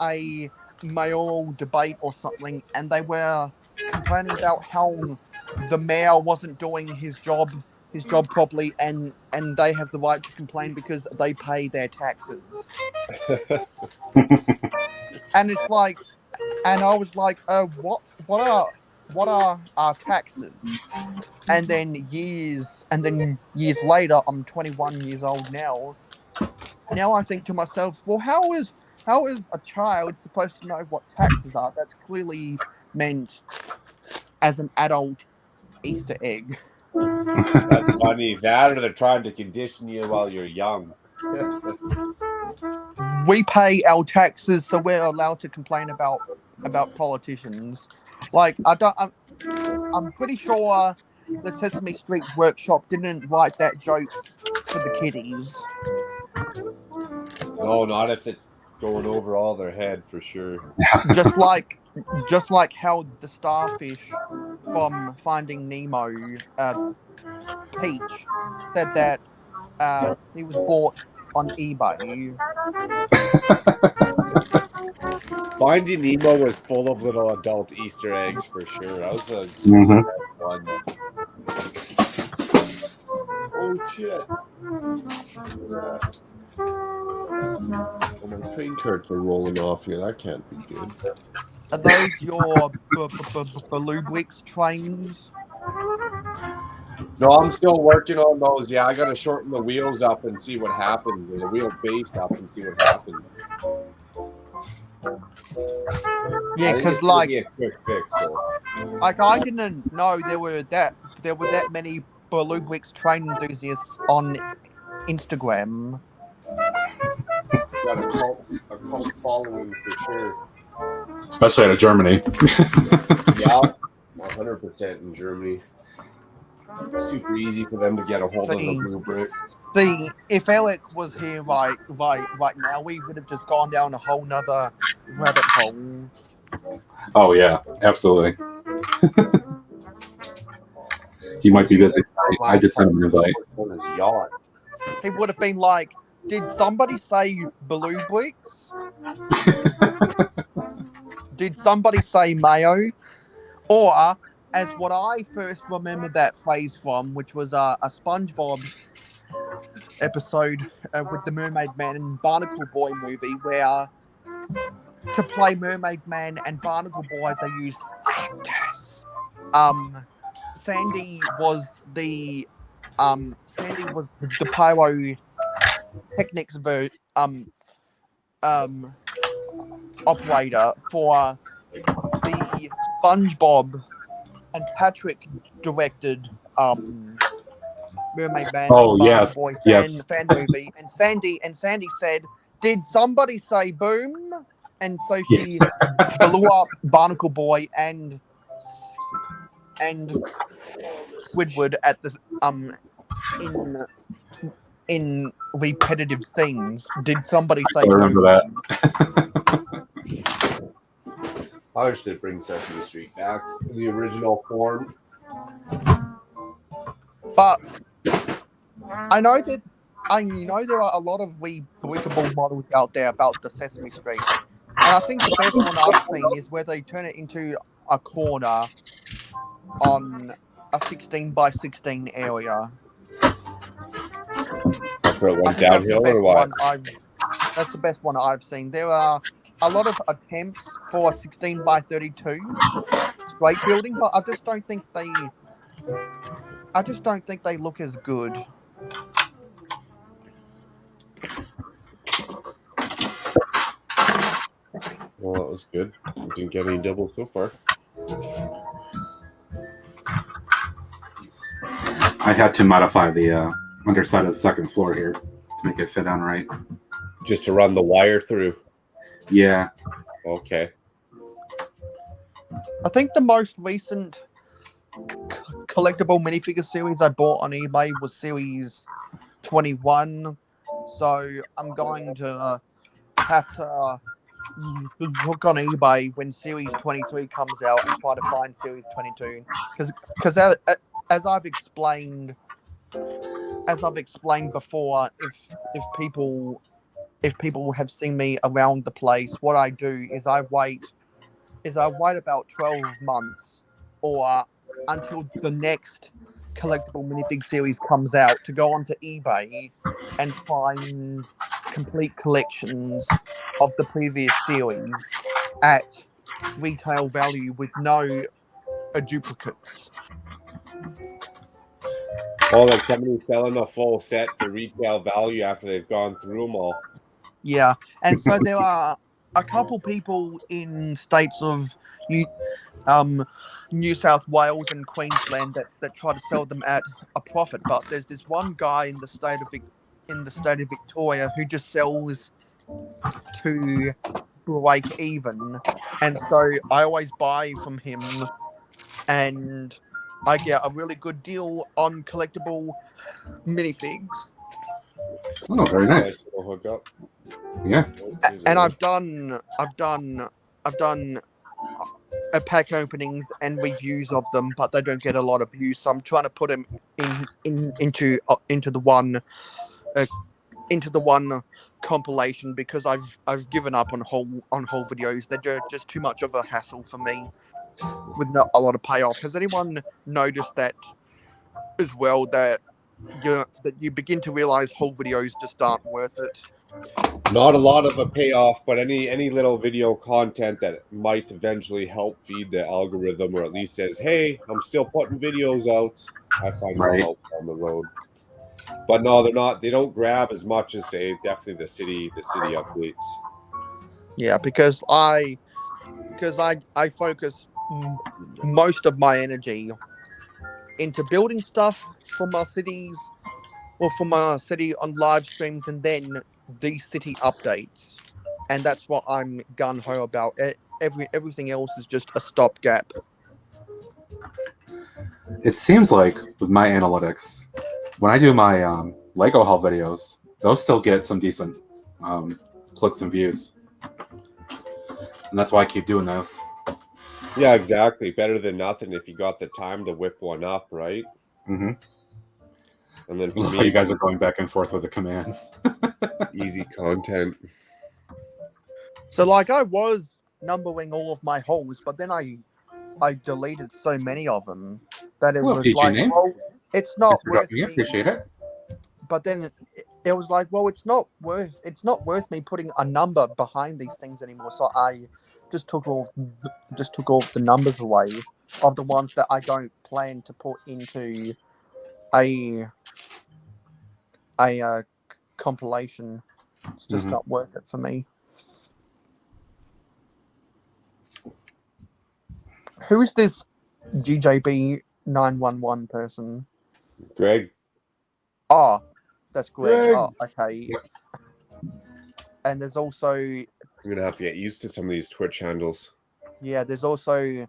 a mayoral debate or something, and they were complaining about how the mayor wasn't doing his job properly, and they have the right to complain because they pay their taxes. And it's like, and I was like, what are our taxes? And then years later, I'm 21 years old now. Now I think to myself, well, how is a child supposed to know what taxes are? That's clearly meant as an adult Easter egg. That's funny. That or they're trying to condition you while you're young. We pay our taxes, so we're allowed to complain about politicians. Like I'm pretty sure the Sesame Street Workshop didn't write that joke for the kiddies. No, not if it's going over all their head for sure. Just like how the starfish from Finding Nemo, Peach, said that he was bought on eBay. Finding Nemo was full of little adult Easter eggs for sure. That was a one. Oh shit! Oh, my train carts are rolling off here. That can't be good. Are those your Balubwix trains? No, I'm still working on those. Yeah, I got to shorten the wheels up and see what happens, or the wheel base up and see what happens. Yeah, I think because it's gonna like be a quick fix. So. I didn't know there were that many Blue Bricks train enthusiasts on Instagram. Got a cult following for sure. Especially out of Germany. Yeah, 100% in Germany. Super easy for them to get a hold of the blue brick. See, if Alec was here right now, we would have just gone down a whole nother rabbit hole. Oh yeah, absolutely. He might be busy. I did send him an invite. On his yacht. He would have been like, "Did somebody say Blue Bricks? Did somebody say mayo?" Or, as what I first remember that phrase from, which was a SpongeBob episode with the Mermaid Man and Barnacle Boy movie, where to play Mermaid Man and Barnacle Boy they used actors. Sandy was the pyrotechnics operator for the SpongeBob and Patrick directed Mermaid Man Oh, and Barnacle yes, Boy yes. fan movie, and Sandy said, "Did somebody say boom?" And so she blew up Barnacle Boy and Squidward at the in repetitive scenes. Did somebody say I remember boom? I should bring Sesame Street back to the original form. But I know there are a lot of breakable models out there about the Sesame Street. And I think the best one I've seen is where they turn it into a corner on a 16 by 16 area. That's where it I went think that's the downhill best or what? that's the best one I've seen. There are a lot of attempts for a 16 by 32 straight building, but I just don't think they look as good. Well, that was good. We didn't get any doubles so far. I had to modify the underside of the second floor here to make it fit on right. Just to run the wire through. Yeah. Okay. I think the most recent collectible minifigure series I bought on eBay was series 21. So I'm going to have to look on eBay when series 23 comes out and try to find series 22. Because as I've explained before, if people have seen me around the place, what I do is I wait about 12 months or until the next collectible minifig series comes out to go onto eBay and find complete collections of the previous series at retail value with no duplicates. Oh, like somebody's selling a full set for retail value after they've gone through them all. Yeah, and so there are a couple people in states of New South Wales and Queensland that try to sell them at a profit, but there's this one guy in the state of Victoria who just sells to break even, and so I always buy from him, and I get a really good deal on collectible minifigs. Oh, very nice. We'll hook up. Yeah. And I've done pack openings and reviews of them, but they don't get a lot of views. So I'm trying to put them into the one compilation because I've given up on whole videos. They're just too much of a hassle for me with not a lot of payoff. Has anyone noticed that as well, that you begin to realize whole videos just aren't worth it? Not a lot of a payoff, but any little video content that might eventually help feed the algorithm, or at least says, "Hey, I'm still putting videos out." I find will Right. help down the road. But no, they're not. They don't grab as much as definitely the city updates. Yeah, because I focus most of my energy into building stuff for my cities or for my city on live streams, and then the city updates, and that's what I'm gun ho about. Everything else is just a stopgap. It seems like with my analytics, when I do my Lego haul videos, those still get some decent clicks and views, and that's why I keep doing those. Yeah, exactly. Better than nothing if you got the time to whip one up, right? Mm-hmm. And then for Look how me, you guys are going back and forth with the commands. easy content. So like I was numbering all of my holes, but then I deleted so many of them that it Well, was PG like, name. well, it's not Thanks for worth dropping me. me. Appreciate it. But then it was like, well, it's not worth me putting a number behind these things anymore. So I just took all the numbers away of the ones that I don't plan to put into a compilation. It's just Mhm. not worth it for me. Who is this GJB 911 person? Greg, Oh, that's Greg. Greg. Oh, okay. And there's also, I'm gonna have to get used to some of these Twitch handles. yeah, there's also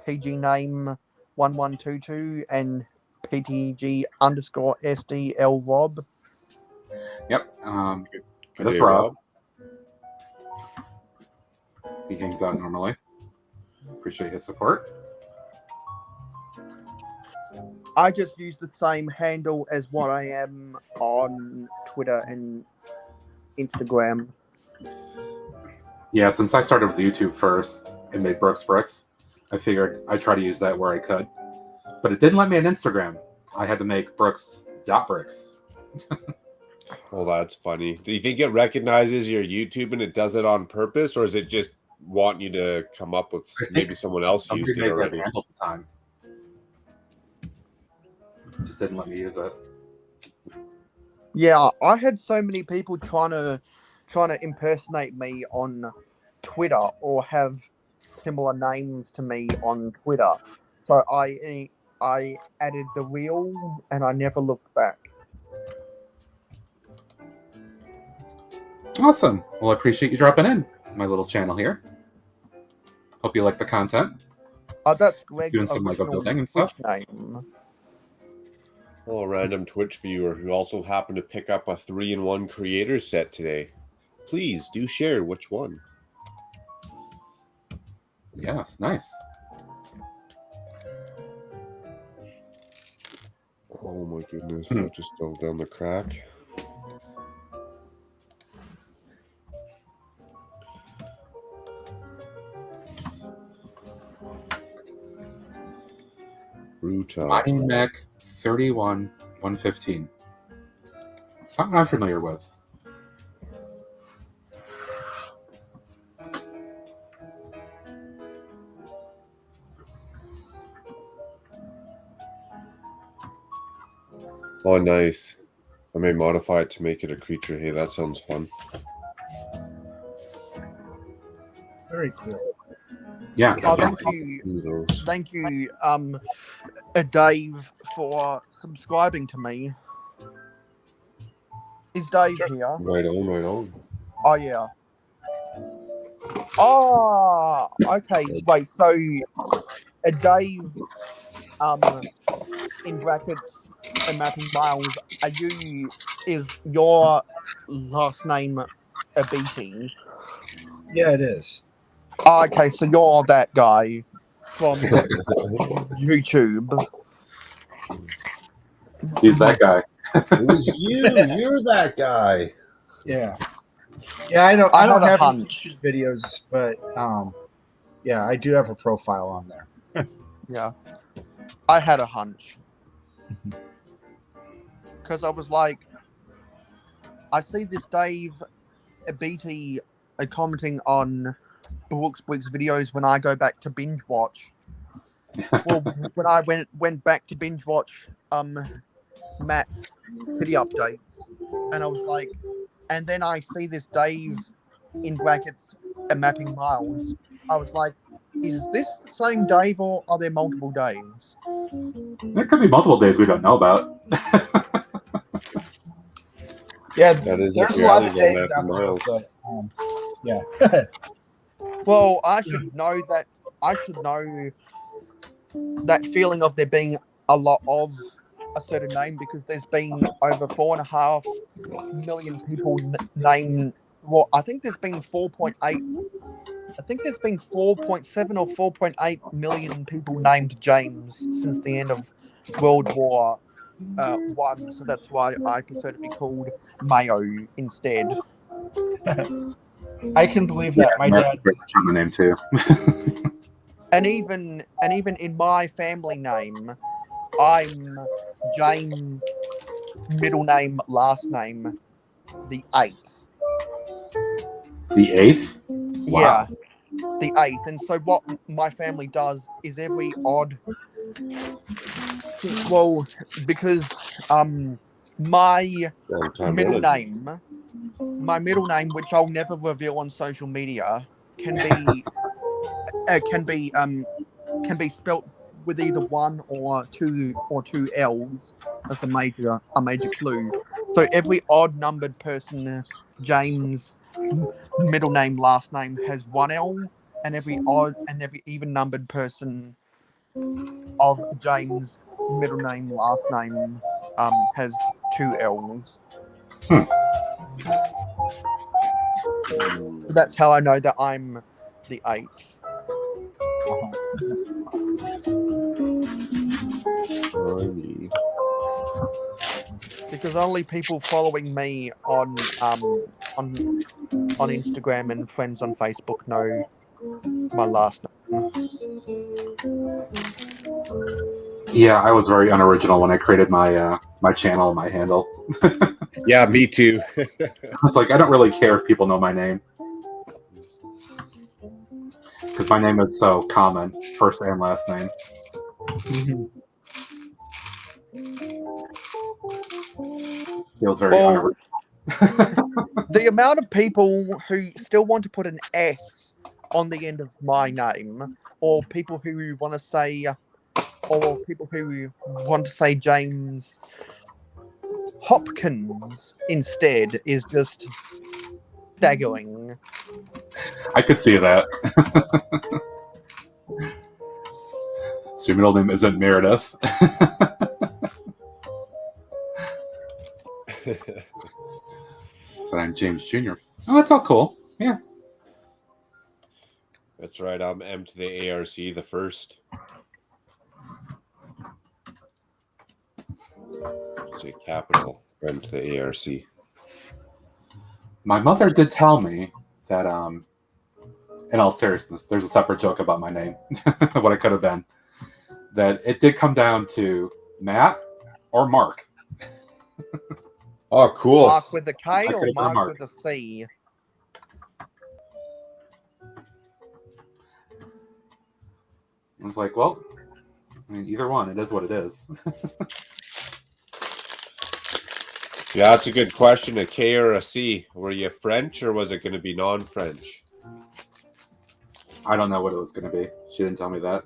PG name 1122 and PTG underscore SDL Rob. Yep. Good That's day, Rob. He hangs out normally. Appreciate his support. I just use the same handle as what I am on Twitter and Instagram. Yeah, since I started with YouTube first and made Brooks Bricks, I figured I'd try to use that where I could. But it didn't let me on Instagram. I had to make Brooks.bricks. Well, that's funny. Do you think it recognizes your YouTube and it does it on purpose, or is it just wanting you to come up with maybe someone else Somebody used it made that already? handle at the time. Just didn't let me use it. Yeah, I had so many people trying to impersonate me on Twitter or have similar names to me on Twitter. So I added the real and I never looked back. Awesome. Well, I appreciate you dropping in my little channel here. Hope you like the content. That's Greg's Doing some Lego original building and Twitch stuff. name. Well, a random Twitch viewer who also happened to pick up a 3-in-1 creator set today. Please do share which one. Yes, nice. Oh my goodness, that just fell down the crack. Brutal. Mining Mech 31115. Something I'm familiar with. Oh, nice. I may modify it to make it a creature. Hey, that sounds fun. Very cool. Yeah. Oh, definitely. thank you, Dave, for subscribing to me. Is Dave here? Right on, right on. Oh yeah. Oh, okay. Wait. So, Dave, in brackets, and Mapping Miles, is your last name Abiti? Yeah, it is. Oh, okay, so you're that guy from YouTube. He's that guy. It was you. You're that guy. Yeah. Yeah, I don't I had a have hunch. YouTube videos, but yeah, I do have a profile on there. Yeah. I had a hunch. Because I was like, I see this Dave BT commenting on Brooks videos when I go back to binge watch. Well, when I went back to binge watch Matt's city updates, and I was like, and then I see this Dave in brackets mapping miles. I was like, is this the same Dave or are there multiple Daves? There could be multiple days we don't know about. Yeah, That is there's if a lot you're of going days after out there, miles. but yeah. Well, I should know that. I should know that feeling of there being a lot of a certain name because there's been over 4.5 million people named. Well, I think there's been 4.8. I think there's been 4.7 or 4.8 million people named James since the end of World War One. So that's why I prefer to be called Mayo instead. I can believe that. My Matt's dad. pretty much on the name too. And even in my family name, I'm James, middle name, last name, the 8th. The 8th? Yeah, the 8th. And so what my family does is every odd. Well, because my middle name, which I'll never reveal on social media, can be spelt with either one or two L's. That's a major clue. So every odd numbered person, James, middle name, last name has one L, and every even numbered person of James, middle name, last name, has 2 L's. So that's how I know that I'm the 8th. Because only people following me on Instagram and friends on Facebook know my last name. Yeah, I was very unoriginal when I created my my channel and my handle. Yeah, me too. I was like, I don't really care if people know my name. Because my name is so common, first and last name. Feels very unoriginal. The amount of people who still want to put an S on the end of my name, or people who want to say James Hopkins instead is just staggering. I could see that. So your middle name isn't Meredith. But I'm James Jr. Oh, that's all cool. Yeah. That's right. I'm M to the ARC, the first. Say capital M to the ARC. My mother did tell me that, in all seriousness, there's a separate joke about my name, what it could have been. That it did come down to Matt or Mark. Oh, cool. Mark with a K or Mark with a C? I was like, well, I mean, either one. It is what it is. Yeah, that's a good question. A K or a C? Were you French or was it going to be non-French? I don't know what it was going to be. She didn't tell me that.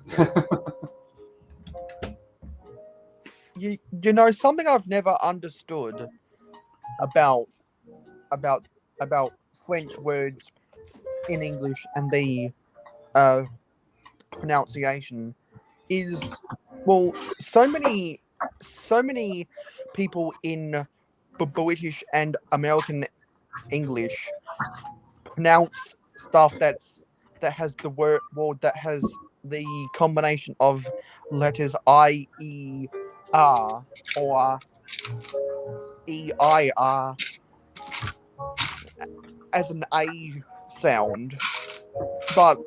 You know, something I've never understood about French words in English and the pronunciation is, well, so many people in British and American English pronounce stuff that has the word, well, that has the combination of letters I, E, R or E, I, R as an A sound. But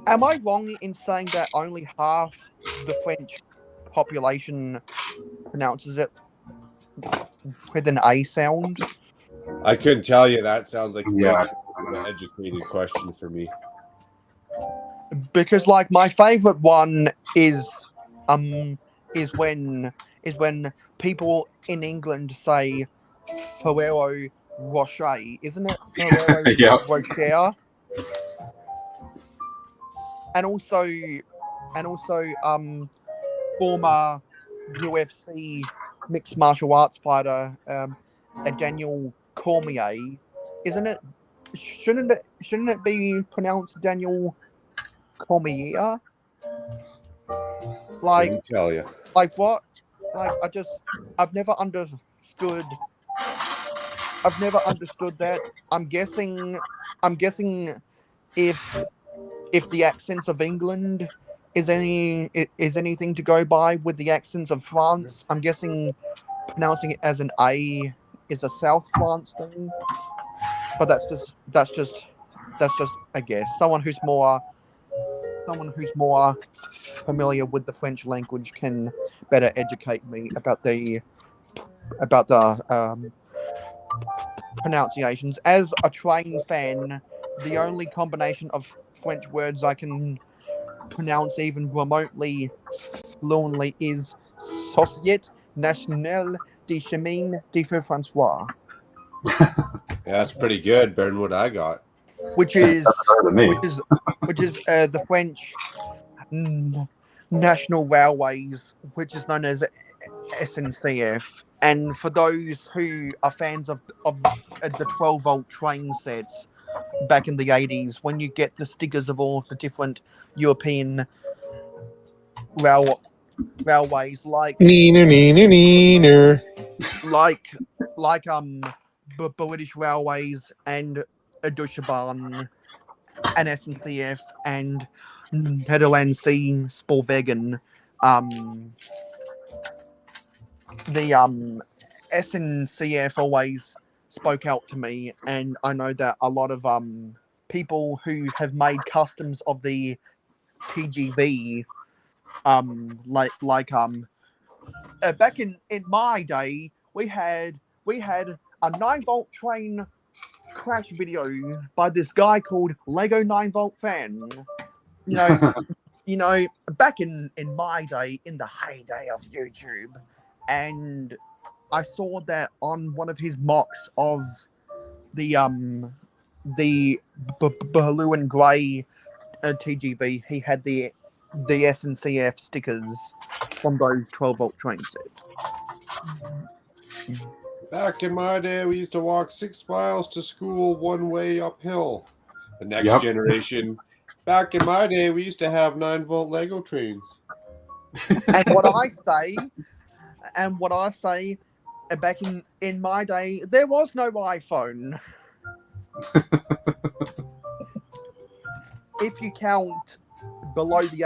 am I wrong in saying that only half the French population pronounces it with an A sound? I couldn't tell you. That sounds like Yeah. an educated question for me. Because like my favorite one is when people in England say Ferrero Rocher, isn't it? Ferrero Yeah. Rocher. And also former UFC mixed martial arts fighter Daniel Cormier, isn't it? Shouldn't it be pronounced Daniel Cormier? Like Couldn't tell you. like what? Like I've never understood that. I'm guessing if the accents of England is anything to go by with the accents of France, I'm guessing pronouncing it as an A is a South France thing. But that's just a guess. Someone who's more familiar with the French language can better educate me about the pronunciations. As a train fan, the only combination of French words I can pronounce even remotely fluently is Société Nationale des Chemins de Fer François, Yeah, that's pretty good. Better than what I got. which is Better than me. the French National Railways, which is known as SNCF. And for those who are fans of the 12-volt train sets back in the 80s, when you get the stickers of all the different European railways, like British Railways and Deutsche Bahn and SNCF and Netherlands Spoorwegen, the SNCF always spoke out to me, and I know that a lot of people who have made customs of the TGV, back in my day, we had a 9-volt train crash video by this guy called Lego 9-volt fan. You know, back in my day, in the heyday of YouTube, and I saw that on one of his mocks of the blue and grey TGV, he had the SNCF stickers from those 12-volt train sets. Back in my day, we used to walk 6 miles to school one way uphill. The next generation. Back in my day, we used to have 9-volt Lego trains. And what I say, back in my day, there was no iPhone. If you count below the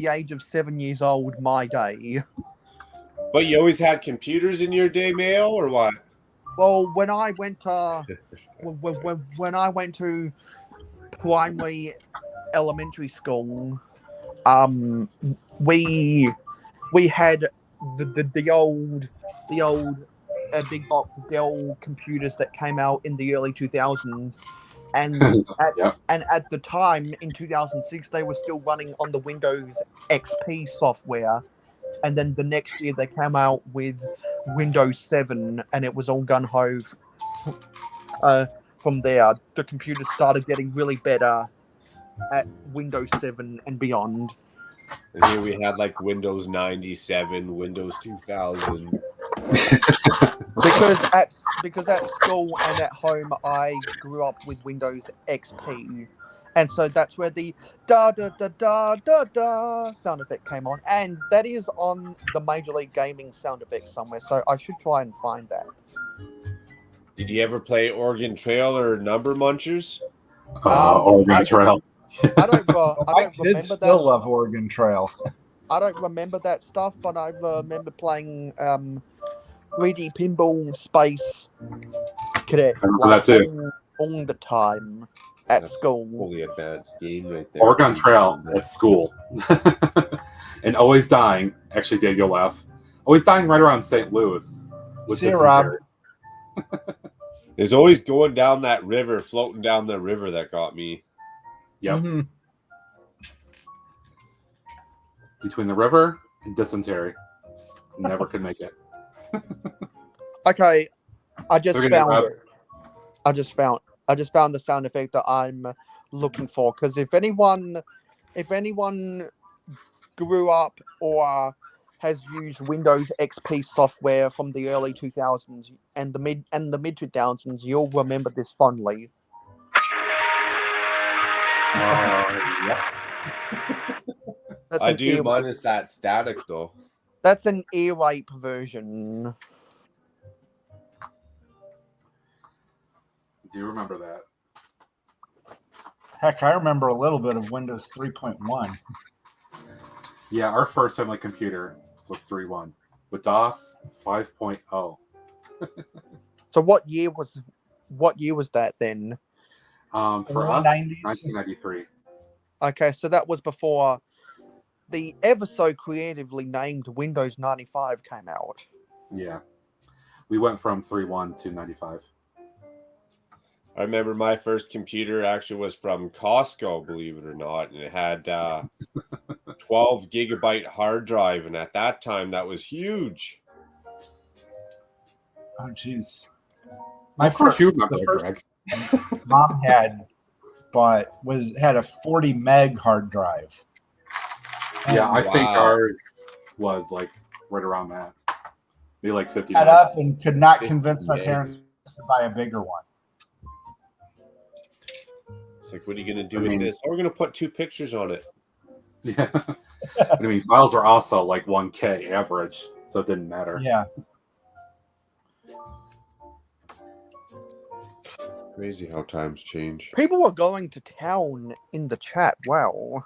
age of 7 years old, my day. But you always had computers in your day, Mayo, or what? Well, when I went to primary elementary school, we had the old big box Dell computers that came out in the early 2000s, and at the time in 2006 they were still running on the Windows XP software, and then the next year they came out with Windows 7, and it was all gun ho. From there, the computers started getting really better at Windows 7 and beyond. And here we had like Windows 97, Windows 2000. Because at school and at home, I grew up with Windows XP, and so that's where the da da da da da da sound effect came on, and that is on the Major League Gaming sound effect somewhere. So I should try and find that. Did you ever play Oregon Trail or Number Munchers? Oregon Trail. My remember kids still that. love Oregon Trail. I don't remember that stuff, but I remember playing 3D Pinball Space Cadet that too. all the time at school. Fully advanced game right there. Oregon Trail at school. And always dying. Actually, Dave, you'll laugh. Always dying right around St. Louis. See you, Rob. There's always going down that river, floating down the river that got me. Yep. Mhm. Between the river and dysentery. Just never could make it. Okay, I just They're gonna found have- it. I just found the sound effect that I'm looking for. Because if anyone grew up or has used Windows XP software from the early 2000s and the mid 2000s, you'll remember this fondly. Yep. That's I an do ear- minus that static though. That's an ear rape version. Do you remember that? Heck, I remember a little bit of Windows 3.1. Yeah, our first family computer was 3.1. With DOS, 5.0. So what year was that then? For us, 90s. 1993. Okay, so that was before the ever so creatively named Windows 95 came out. Yeah. We went from 3.1 to 95. I remember my first computer actually was from Costco, believe it or not, and it had 12 gigabyte hard drive, and at that time that was huge. Oh, jeez. Of course you remember the it, first Greg. mom had had a 40 meg hard drive. Yeah, I think Wow. ours was like right around that. Maybe like 50. Had up and could not 50 convince my meg. parents to buy a bigger one. It's like, what are you going to do I with mean- this? Oh, we're going to put 2 pictures on it. Yeah. I mean, files were also like 1K average, so it didn't matter. Yeah. Crazy how times change. People were going to town in the chat. Wow.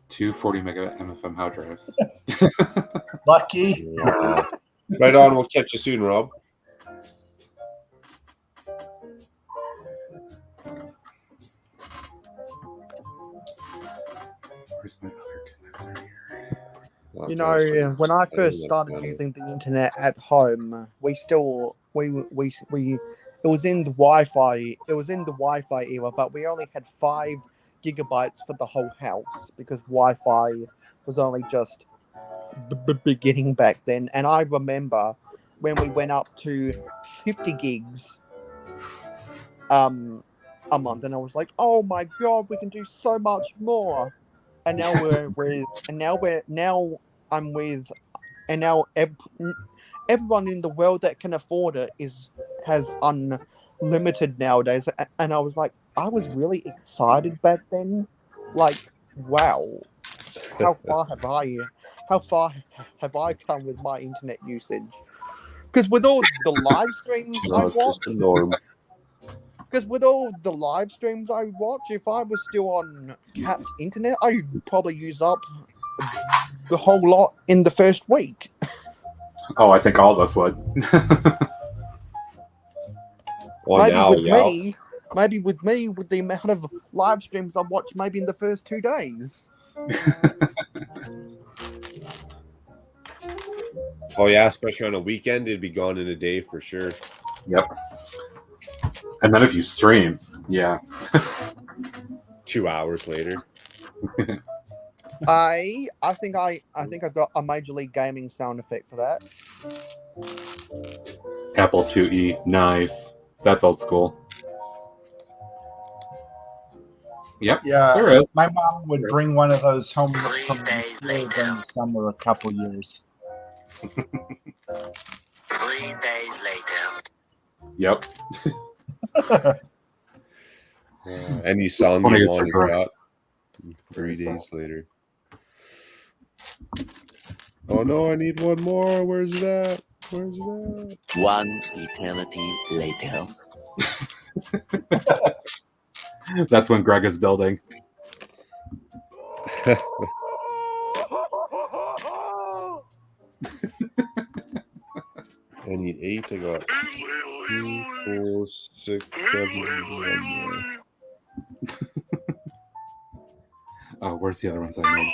240 mega MFM hard drives. Lucky. Wow. Right on. We'll catch you soon, Rob. Where's my other connector here? You know, when I first started using using the internet at home, it was in the Wi-Fi. It was in the Wi-Fi era, but we only had 5 gigabytes for the whole house because Wi-Fi was only just beginning back then. And I remember when we went up to 50 gigs a month, and I was like, "Oh my god, we can do so much more!" And now everyone in the world that can afford it has unlimited nowadays. And I was like, I was really excited back then. Like, wow, how far have I come with my internet usage? Because with all the live streams I It's watch, just the norm. if I was still on capped internet, I'd probably use up the whole lot in the first week. Oh, I think all of us would. Well, maybe now, with yeah. me, with the amount of live streams I watch, maybe in the first 2 days. Oh, yeah, especially on a weekend, it'd be gone in a day for sure. Yep. And then if you stream, yeah. 2 hours later. I think I've got a Major League Gaming sound effect for that. Apple IIe, nice. That's old school. Yep, Yeah. there is. My mom would bring one of those home from the school during the summer a couple years. 3 days later. Yep. Any song funny you as want, for you got. 3 Very sad. days later. Oh no, I need one more. Where's it at? Where's it at? 1 eternity later. That's when Greg is building. I need 8. I got 2, 4, 6, 7, 8. Oh, where's the other ones I made?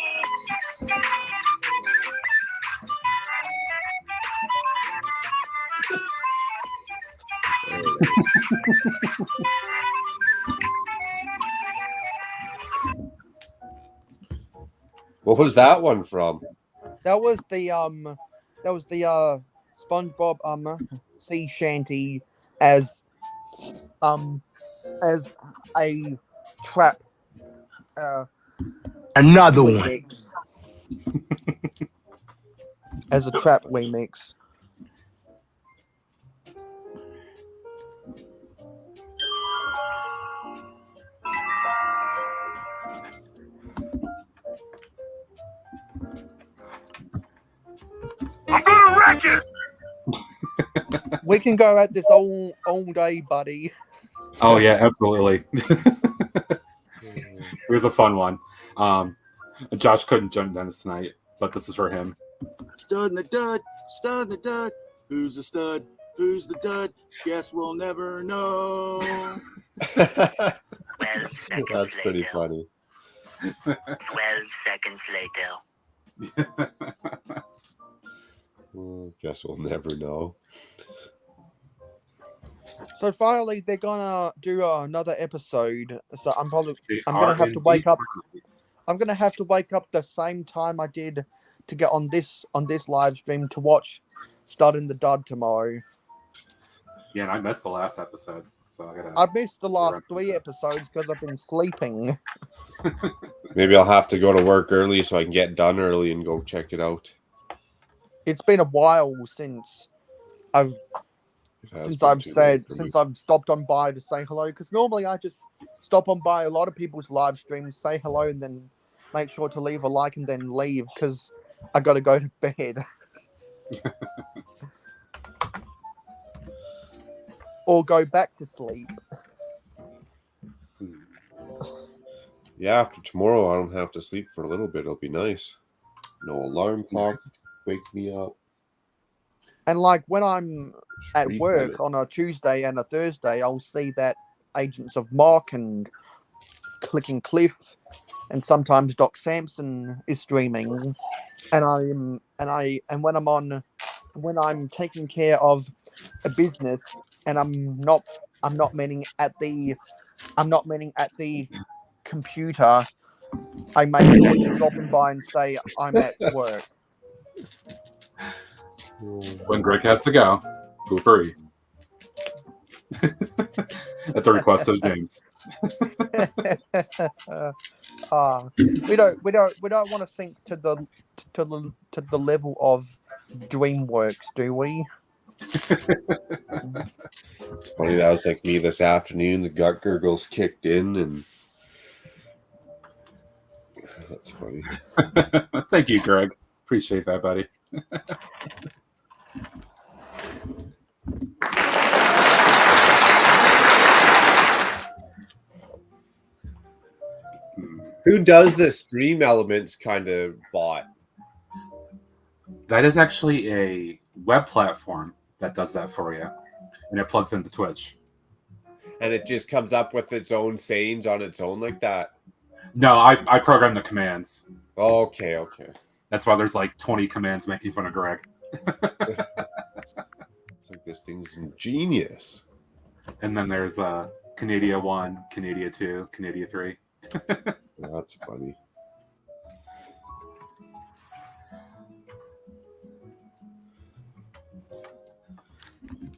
What was that one from? That was the SpongeBob sea shanty as a trap Another one. remix. As a trap remix. I'm gonna wreck it! We can go at this all day, buddy. Oh yeah, absolutely. Here's a fun one. Josh couldn't join Dennis tonight, but this is for him. Stud in the dud, stud in the dud. Who's the stud? Who's the dud? Guess we'll never know. 12 seconds That's pretty later. funny. 12 seconds later. Guess we'll never know. So finally, they're gonna do another episode. So I'm gonna have to R&D. wake up. I'm gonna have to wake up the same time I did to get on this live stream to watch Stud in the Dud tomorrow. Yeah, and I missed the last episode, so I gotta. I missed the last 3 episodes because I've been sleeping. Maybe I'll have to go to work early so I can get done early and go check it out. It's been a while since I've stopped on by to say hello, because normally I just stop on by a lot of people's live streams, say hello, and then make sure to leave a like and then leave because I got to go to bed. Or go back to sleep. Yeah, after tomorrow I don't have to sleep for a little bit. It'll be nice. No alarm clocks wake me up. And like when I'm at Street work credit. on a Tuesday and a Thursday, I'll see that Agents of Mark and Clicking Cliff and sometimes Doc Sampson is streaming. And when I'm taking care of a business and I'm not meeting at the computer, I make sure to drop in by and say I'm at work. When Greg has to go, feel free. At the request of James. We don't want to sink to the level of DreamWorks, do we? It's funny, that was like me this afternoon. The gut gurgles kicked in, and that's funny. Thank you, Greg. Appreciate that, buddy. Who does the stream elements kind of bot? That is actually a web platform that does that for you, and it plugs into Twitch. And it just comes up with its own sayings on its own like that? No, I program the commands. Okay. That's why there's like 20 commands making fun of Greg. It's like this thing's ingenious. And then there's Canada 1, Canada 2, Canada 3. That's funny.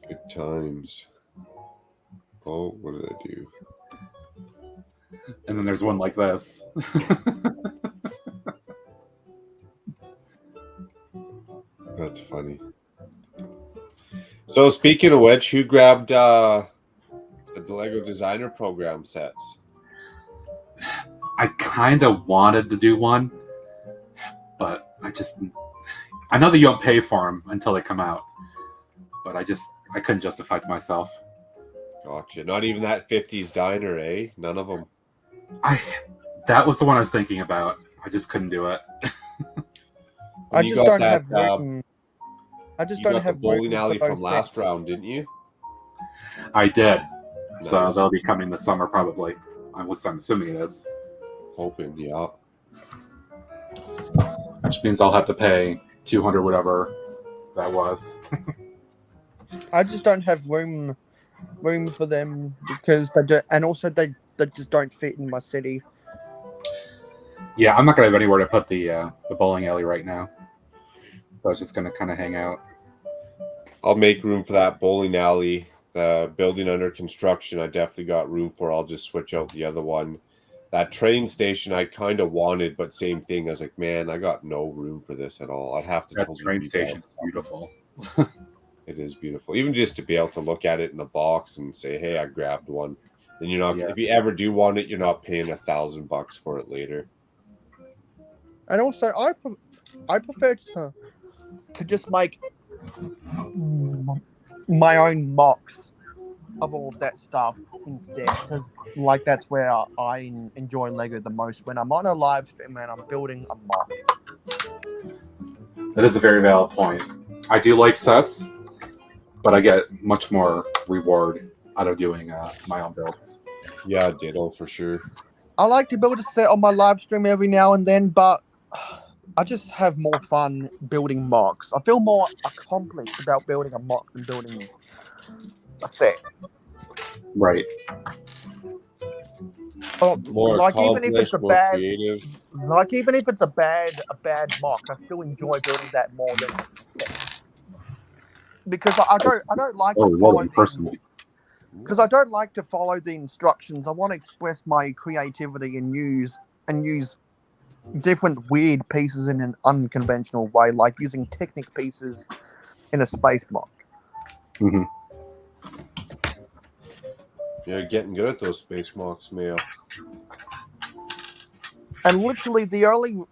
Good times. Oh, what did I do? And then there's one like this. That's funny. So speaking of which, who grabbed the Lego Designer Program sets? I kind of wanted to do one, but I know that you don't pay for them until they come out, but I couldn't justify it to myself. Gotcha. Not even that 50s diner, eh? None of them. That was the one I was thinking about. I just couldn't do it. I just don't have room. I just don't have the bowling room alley for from those last sets. round, didn't you? I did. So Nice. they'll be coming this summer probably. At least I'm assuming it is. Hoping, yeah. Which means I'll have to pay $200 whatever that was. I just don't have room room for them because and also they just don't fit in my city. Yeah, I'm not gonna have anywhere to put the bowling alley right now, so I was just gonna kind of hang out. I'll make room for that bowling alley. The building under construction, I definitely got room for. I'll just switch out the other one. That train station I kind of wanted, but same thing. I was like, man, I got no room for this at all. I'd have to. That totally train rebuild station is something. beautiful. It is beautiful. Even just to be able to look at it in the box and say, hey, I grabbed one. Then you're not. Yeah. If you ever do want it, you're not paying $1,000 for it later. And also, I prefer to just make my own mocks of all of that stuff instead, because like that's where I enjoy Lego the most. When I'm on a live stream and I'm building a mock. That is a very valid point. I do like sets, but I get much more reward out of doing my own builds. Yeah, ditto for sure. I like to build a set on my live stream every now and then, but I just have more fun building mocks. I feel more accomplished about building a mock than building a set. Right. More Like even if it's a more bad, creative. like even if it's a bad mock, I still enjoy building that more than a set. Because I don't like to follow personally. because I don't like to follow the instructions. I want to express my creativity and use different weird pieces in an unconventional way, like using Technic pieces in a space mock. Mm-hmm. You're getting good at those space mocks, Mayo. And literally, the only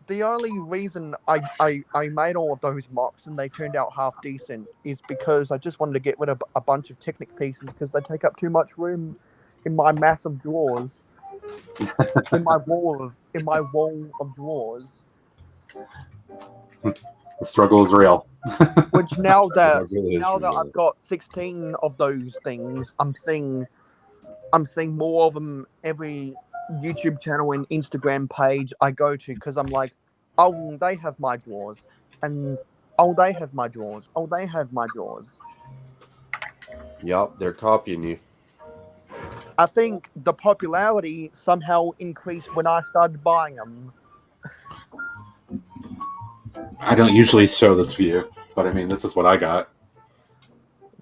reason I made all of those mocks and they turned out half decent is because I just wanted to get rid of a bunch of Technic pieces because they take up too much room in my massive drawers, in my wall of drawers. The struggle is real. Which now that real. I've got 16 of those things, I'm seeing more of them every YouTube channel and Instagram page I go to because I'm like, oh, they have my drawers, and oh, they have my drawers, oh, they have my drawers. Yup, they're copying you. I think the popularity somehow increased when I started buying them. I don't usually show this view, but I mean, this is what I got.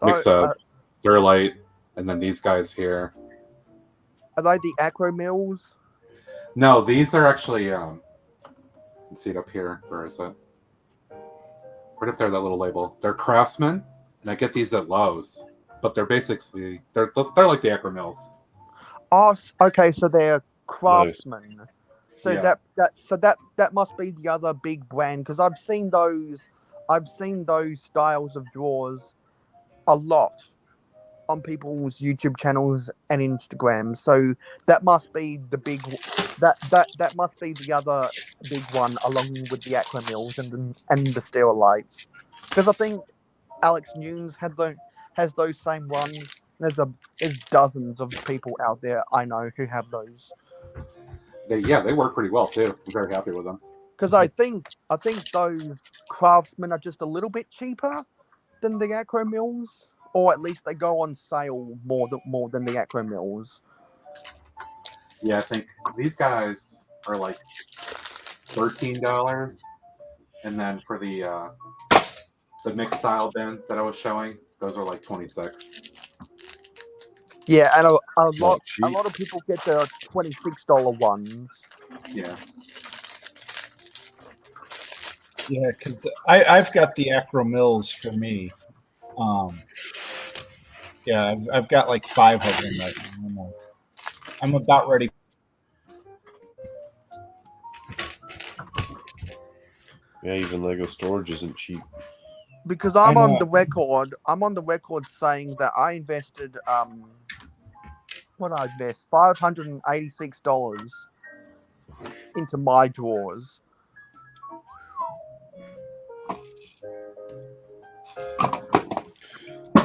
Mix of Sterlite and then these guys here. Are they the Acro Mills? No, these are actually, you can see it up here. Where is it? Right up there, that little label. They're Craftsman, and I get these at Lowe's, but they're basically, they're like the Acro Mills. Oh, okay, so they're Craftsman. Nice. So Yeah. that must be the other big brand because I've seen those styles of drawers a lot on people's YouTube channels and Instagram. So that must be the big that must be the other big one along with the Acro Mills and the Sterlites. Because I think Alex Nunes has those same ones. There's dozens of people out there I know who have those. They work pretty well too. I'm very happy with them. Because I think those Craftsmen are just a little bit cheaper than the Acro Mills, or at least they go on sale more than the Acro Mills. Yeah, I think these guys are like $13, and then for the mixed style bin that I was showing, those are like $26. Yeah, and a lot of people get the $26 ones. Yeah. Yeah, because I've got the Acro Mills for me. Yeah, I've got like 5 of them right now. I'm about ready. Yeah, even Lego storage isn't cheap. Because I'm on the record saying that I invested $586 into my drawers.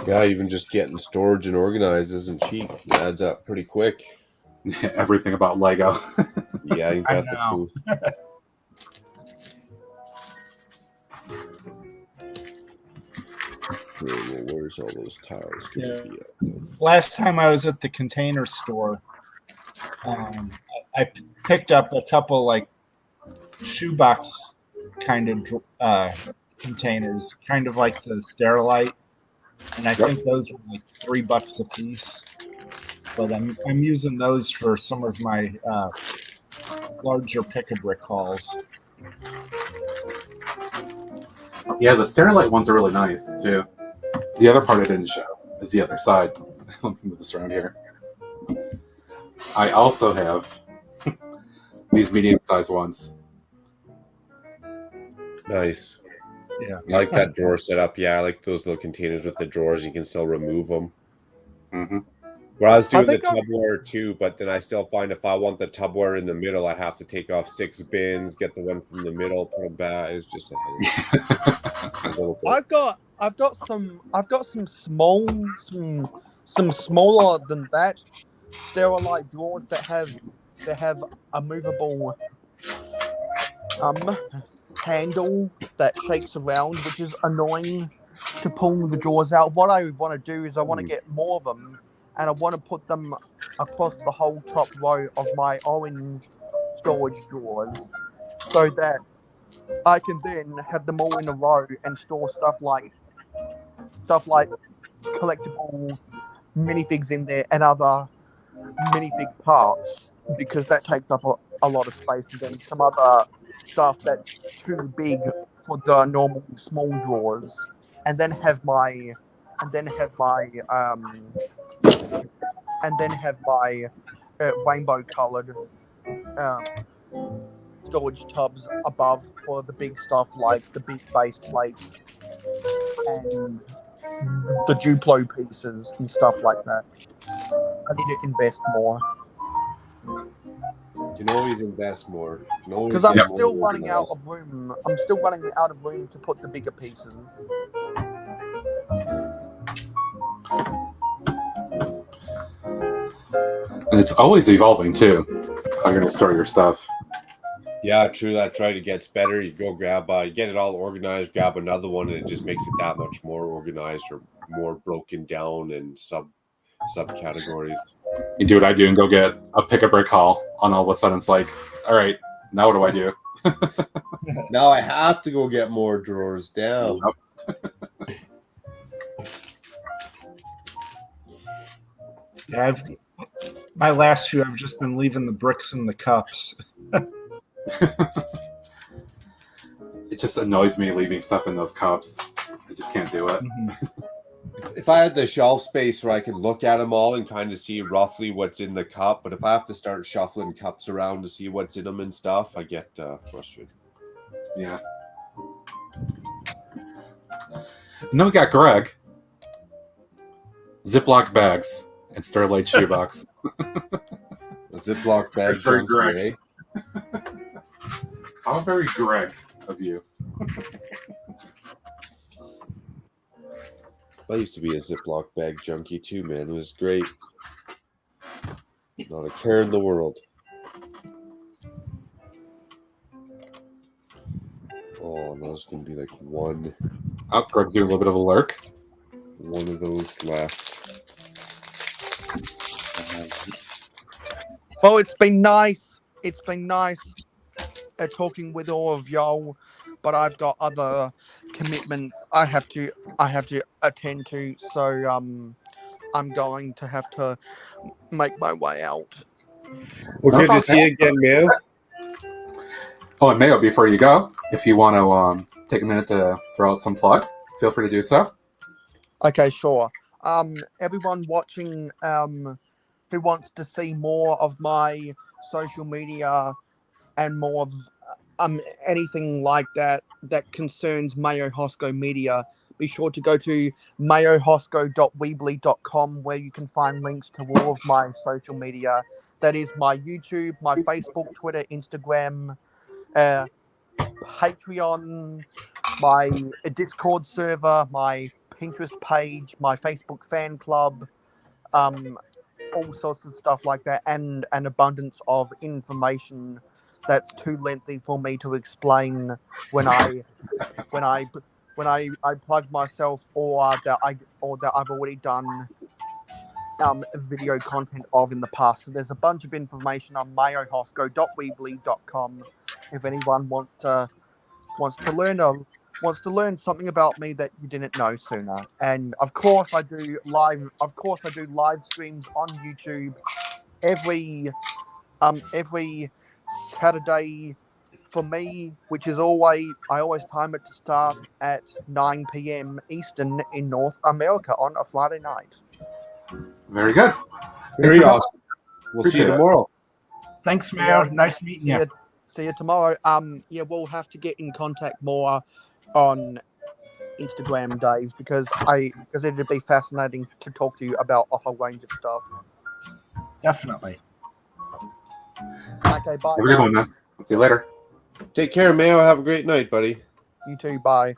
Yeah, even just getting storage and organized isn't cheap. It adds up pretty quick. Everything about Lego. Yeah, you got the truth. Well, where's all those tiles gonna Yeah. be at? Last time I was at the Container Store, I picked up a couple like shoebox kind of containers, kind of like the Sterilite, and I think those were like $3 a piece. But I'm using those for some of my larger pick-a-brick hauls. Yeah, the Sterilite ones are really nice too. The other part I didn't show is the other side. Let me move this around here. I also have these medium-sized ones. Nice. Yeah. I like that drawer setup. Yeah, I like those little containers with the drawers. You can still remove them. Mm-hmm. Where I was doing the think I've- Tupperware too, but then I still find if I want the Tupperware in the middle, I have to take off 6 bins, get the one from the middle, put them back. It's just a headache. I've got some smaller than that. There are like drawers that have a movable handle that shakes around, which is annoying to pull the drawers out. What I want to do is I want to get more of them, and I want to put them across the whole top row of my orange storage drawers, so that I can then have them all in a row and store stuff like collectible minifigs in there and other minifig parts, because that takes up a lot of space, and then some other stuff that's too big for the normal small drawers, and then have my rainbow colored storage tubs above for the big stuff like the big base plates and the Duplo pieces and stuff like that. I need to invest more. You can always invest more. Because I'm still running out of room. I'm still running out of room to put the bigger pieces. And it's always evolving too. How you're going to store your stuff. Yeah, true. That's right. It gets better. You go grab, you get it all organized, grab another one, and it just makes it that much more organized or more broken down and subcategories. You do what I do and go get a pick-a-brick haul, and all of a sudden it's like, all right, now what do I do? Now I have to go get more drawers down. Yeah, my last few, I've just been leaving the bricks in the cups. It just annoys me leaving stuff in those cups. I just can't do it. Mm-hmm. If I had the shelf space where I could look at them all and kind of see roughly what's in the cup, but if I have to start shuffling cups around to see what's in them and stuff, I get frustrated. Yeah. And then we got Greg. Ziploc bags and Sterilite shoebox. A Ziploc bag. That's very junkie, Greg. How very Greg of you. I used to be a Ziploc bag junkie too, man. It was great. Not a care in the world. Oh, there's going to be like one. Oh, Greg's doing a little bit of a lurk. One of those left. Well, it's been nice. It's been nice talking with all of y'all, but I've got other commitments I have to attend to, so I'm going to have to make my way out. Well, good to see you again, man. Oh, and Mayo, before you go, if you want to take a minute to throw out some plug, feel free to do so. Okay, sure. Everyone watching who wants to see more of my social media and more of anything like that concerns Mayo Hosco Media, be sure to go to mayohosco.weebly.com, where you can find links to all of my social media. That is my YouTube, my Facebook, Twitter, Instagram, Patreon, my Discord server, my Pinterest page, my Facebook fan club, all sorts of stuff like that, and an abundance of information that's too lengthy for me to explain when I I plug myself or that I've already done video content of in the past. So there's a bunch of information on mayohosco.weebly.com if anyone wants to learn something about me that you didn't know sooner. And of course I do live streams on YouTube every Saturday for me, which is I always time it to start at 9 p.m. Eastern in North America on a Friday night. Very good. Very for awesome. We'll see you Appreciate it. tomorrow. Thanks, Mayor. Nice meeting you. See you tomorrow. Yeah, we'll have to get in contact more on Instagram, Dave, because it'd be fascinating to talk to you about a whole range of stuff. Definitely. Okay, bye. Have a good one, man. See you later. Take care, Mayo. Have a great night, buddy. You too. Bye.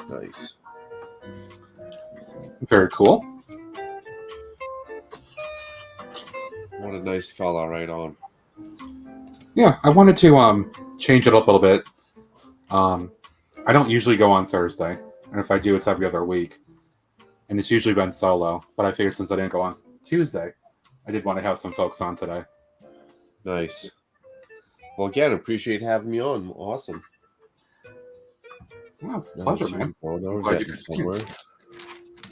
Nice. Very cool. What a nice fella, right on. Yeah, I wanted to change it up a little bit. I don't usually go on Thursday, and if I do, it's every other week. And it's usually been solo, but I figured since I didn't go on Tuesday, I did want to have some folks on today. Nice. Well, again, appreciate having me on. Awesome. Well, it's a pleasure, man. Oh, now we're getting somewhere.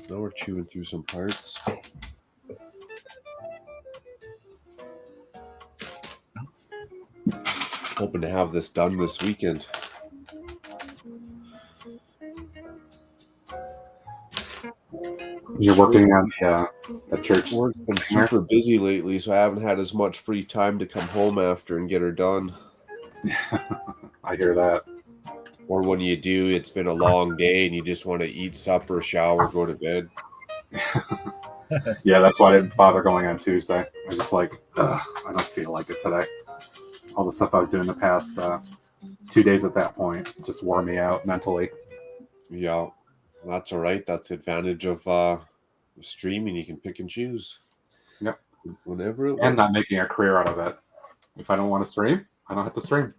Now we're chewing through some parts. Hoping to have this done this weekend. You're working on the church. Work's been super busy lately, so I haven't had as much free time to come home after and get her done. I hear that. Or when you do, it's been a long day and you just want to eat supper, shower, go to bed. Yeah, that's why I didn't bother going on Tuesday. I was just like, I don't feel like it today. All the stuff I was doing the past 2 days at that point just wore me out mentally. Yeah, that's all right. That's the advantage of streaming. You can pick and choose. Yep. Whenever it and not making a career out of it. If I don't want to stream, I don't have to stream.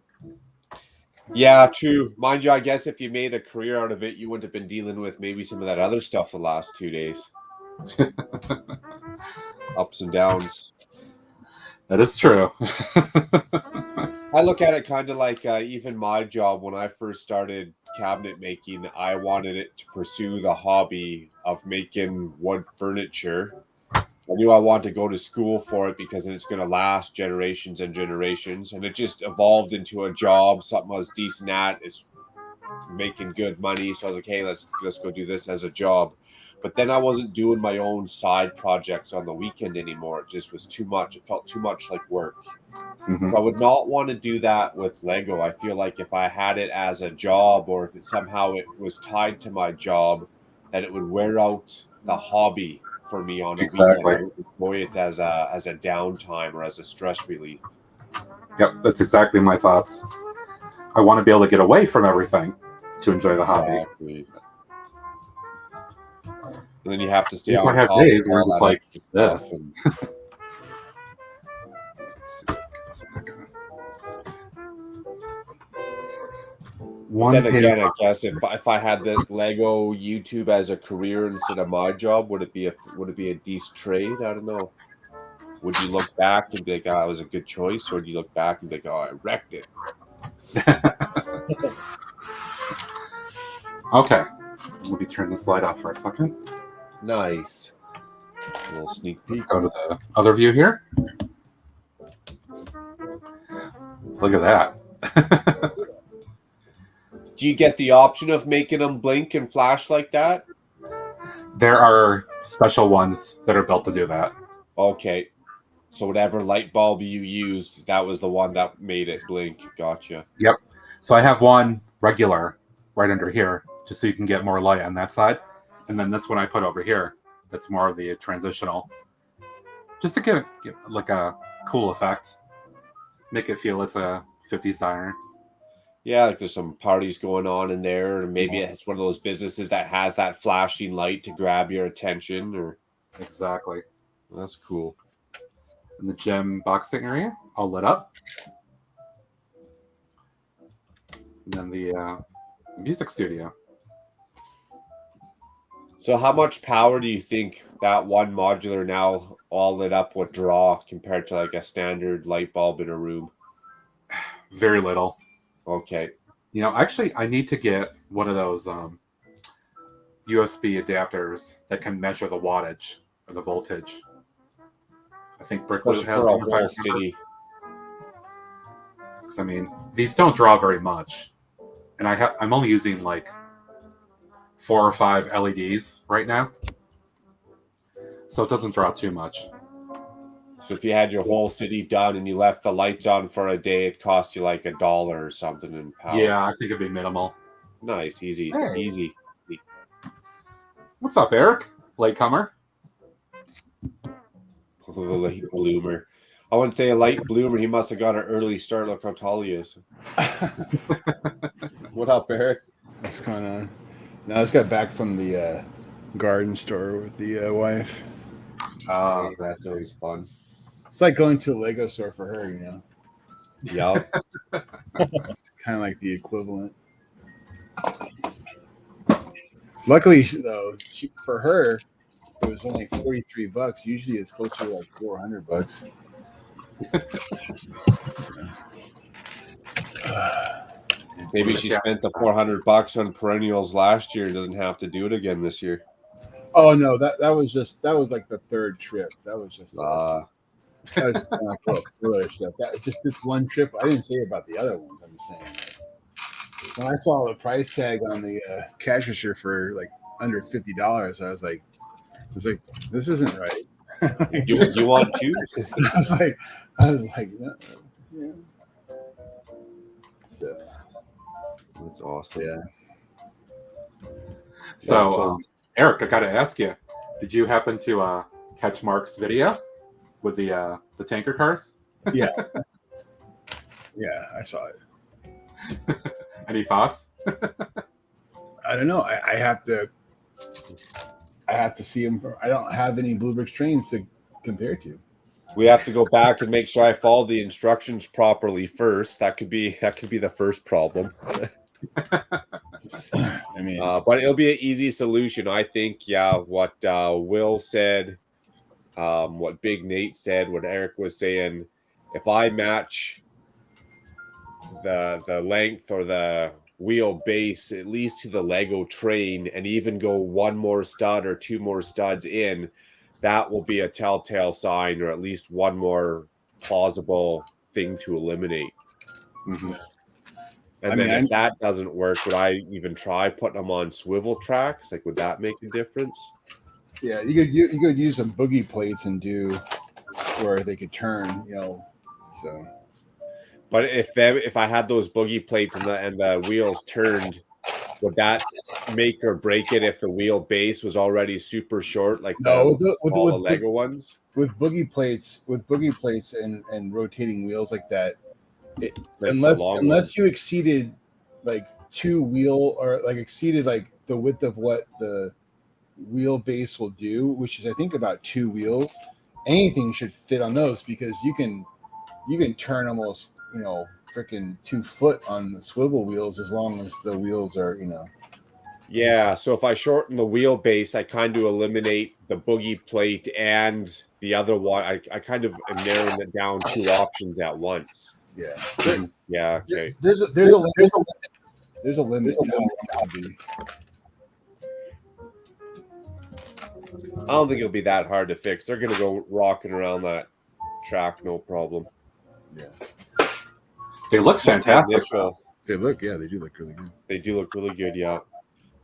Yeah, true. Mind you, I guess if you made a career out of it, you wouldn't have been dealing with maybe some of that other stuff the last 2 days. Ups and downs. That is true. I look at it kind of like even my job when I first started cabinet making, I wanted it to pursue the hobby of making wood furniture. I knew I wanted to go to school for it because it's going to last generations and generations. And it just evolved into a job, something I was decent at, is making good money. So I was like, hey, let's go do this as a job. But then I wasn't doing my own side projects on the weekend anymore. It just was too much. It felt too much like work. Mm-hmm. So I would not want to do that with Lego. I feel like if I had it as a job or if somehow it was tied to my job, that it would wear out the hobby for me on a weekend. I would enjoy it as a downtime or as a stress relief. Yep, that's exactly my thoughts. I want to be able to get away from everything to enjoy the hobby. And then you have to stay You on might have top days of where all it's that like, extra yeah. stuff and then again, I guess if I had this Lego YouTube as a career instead of my job, would it be a decent trade? I don't know. Would you look back and be like, "Oh, it was a good choice," or do you look back and be like, "Oh, I wrecked it"? Okay, let me turn the slide off for a second. Nice. A little sneak peek. Let's go to the other view here. Look at that. Do you get the option of making them blink and flash like that? There are special ones that are built to do that. Okay. So whatever light bulb you used, that was the one that made it blink. Gotcha. Yep. So I have one regular right under here, just so you can get more light on that side. And then this one I put over here, that's more of the transitional. Just to give like a cool effect. Make it feel it's a 50s diner. Yeah, like there's some parties going on in there, and maybe it's one of those businesses that has that flashing light to grab your attention. Or exactly. That's cool. In the gym boxing area, all lit up. And then the music studio. So how much power do you think that one modular now all lit up would draw compared to like a standard light bulb in a room? Very little. Okay. You know, actually, I need to get one of those USB adapters that can measure the wattage or the voltage. I think Brickloo Especially has for a them, if I whole remember. city. 'Cause, I mean, these don't draw very much, and I'm only using like 4 or 5 LEDs right now, so it doesn't draw too much. So if you had your whole city done and you left the lights on for a day, it cost you like $1 or something in power. Yeah, I think it'd be minimal. Nice, easy, Hey. easy. What's up, Eric? Latecomer. The late bloomer. I wouldn't say a late bloomer. He must have got an early start. Look how tall he is. What up, Eric? What's going on? Now I just got back from the garden store with the wife. That's always fun. It's like going to a Lego store for her, you know. Yeah. It's kind of like the equivalent. Luckily, though, for her, it was only $43. Usually, it's closer to like $400. Maybe she spent the $400 on perennials last year and doesn't have to do it again this year. Oh no, that was like the third trip. That was just kind of like filler stuff. That just this one trip. I didn't say about the other ones. I'm just saying. When I saw the price tag on the cash register for like under $50, I was like, this isn't right. You want to? I was like, no, yeah. So that's awesome. Yeah. So, Eric, I got to ask you: did you happen to catch Mark's video with the tanker cars? Yeah. Yeah, I saw it. Any thoughts? I don't know. I have to see them. I don't have any Bluebird trains to compare to. We have to go back and make sure I follow the instructions properly first. That could be the first problem. I mean, but it'll be an easy solution, I think. Yeah, what Will said, what Big Nate said, what Eric was saying. If I match the length or the wheel base at least to the Lego train, and even go one more stud or two more studs in, that will be a telltale sign, or at least one more plausible thing to eliminate. Mm-hmm. And if that doesn't work, would I even try putting them on swivel tracks? Like, would that make a difference? Yeah, you could use some boogie plates and do where they could turn, you know. So, but if I had those boogie plates and the wheels turned, would that make or break it if the wheel base was already super short, like the Lego ones? With boogie plates and rotating wheels like that, unless you exceeded like two wheel or like exceeded like the width of what the wheel base will do, which is I think about 2 wheels, anything should fit on those, because you can turn almost, you know, freaking 2 foot on the swivel wheels as long as the wheels are, you know. Yeah, so if I shorten the wheelbase, I kind of eliminate the boogie plate and the other one. I kind of am narrowing it down 2 options at once. Yeah. Yeah. Okay. There's a limit. I don't think it'll be that hard to fix. They're gonna go rocking around that track, no problem. Yeah. They look fantastic. They do look really good. They do look really good, yeah.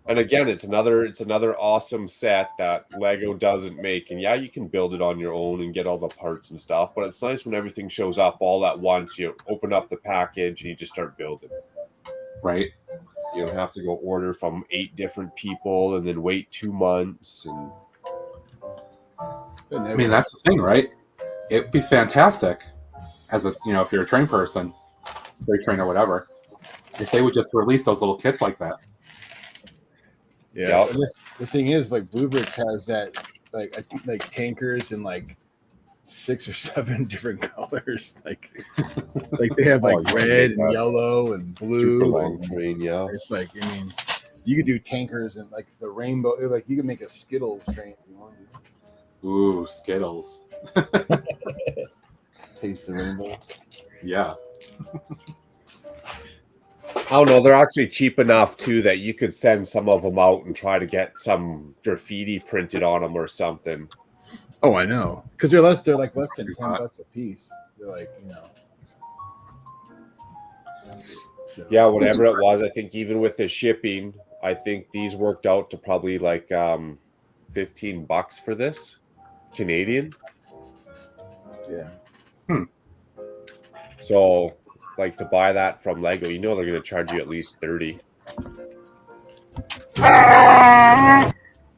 And again, it's another awesome set that Lego doesn't make. And yeah, you can build it on your own and get all the parts and stuff, but it's nice when everything shows up all at once. You open up the package and you just start building. Right. You don't have to go order from 8 different people and then wait 2 months. And I mean, that's the thing, right? It'd be fantastic as a, you know, if you're a train person, freight train or whatever, if they would just release those little kits like that. Yeah. The thing is, like, Bluebird has that, like tankers and like 6 or 7 different colors. Like they have like red and yellow and blue. Super long and train, yeah. It's like, I mean, you could do tankers and like the rainbow. Like you could make a Skittles train if you wanted. Ooh, Skittles. Taste the rainbow. Yeah. I don't know. They're actually cheap enough too that you could send some of them out and try to get some graffiti printed on them or something. Oh, I know, because they're less than $10 a piece. They're like, you know. So. Yeah, whatever it was. I think even with the shipping, I think these worked out to probably like $15 for this Canadian. Yeah. So, like to buy that from Lego, you know they're going to charge you at least $30.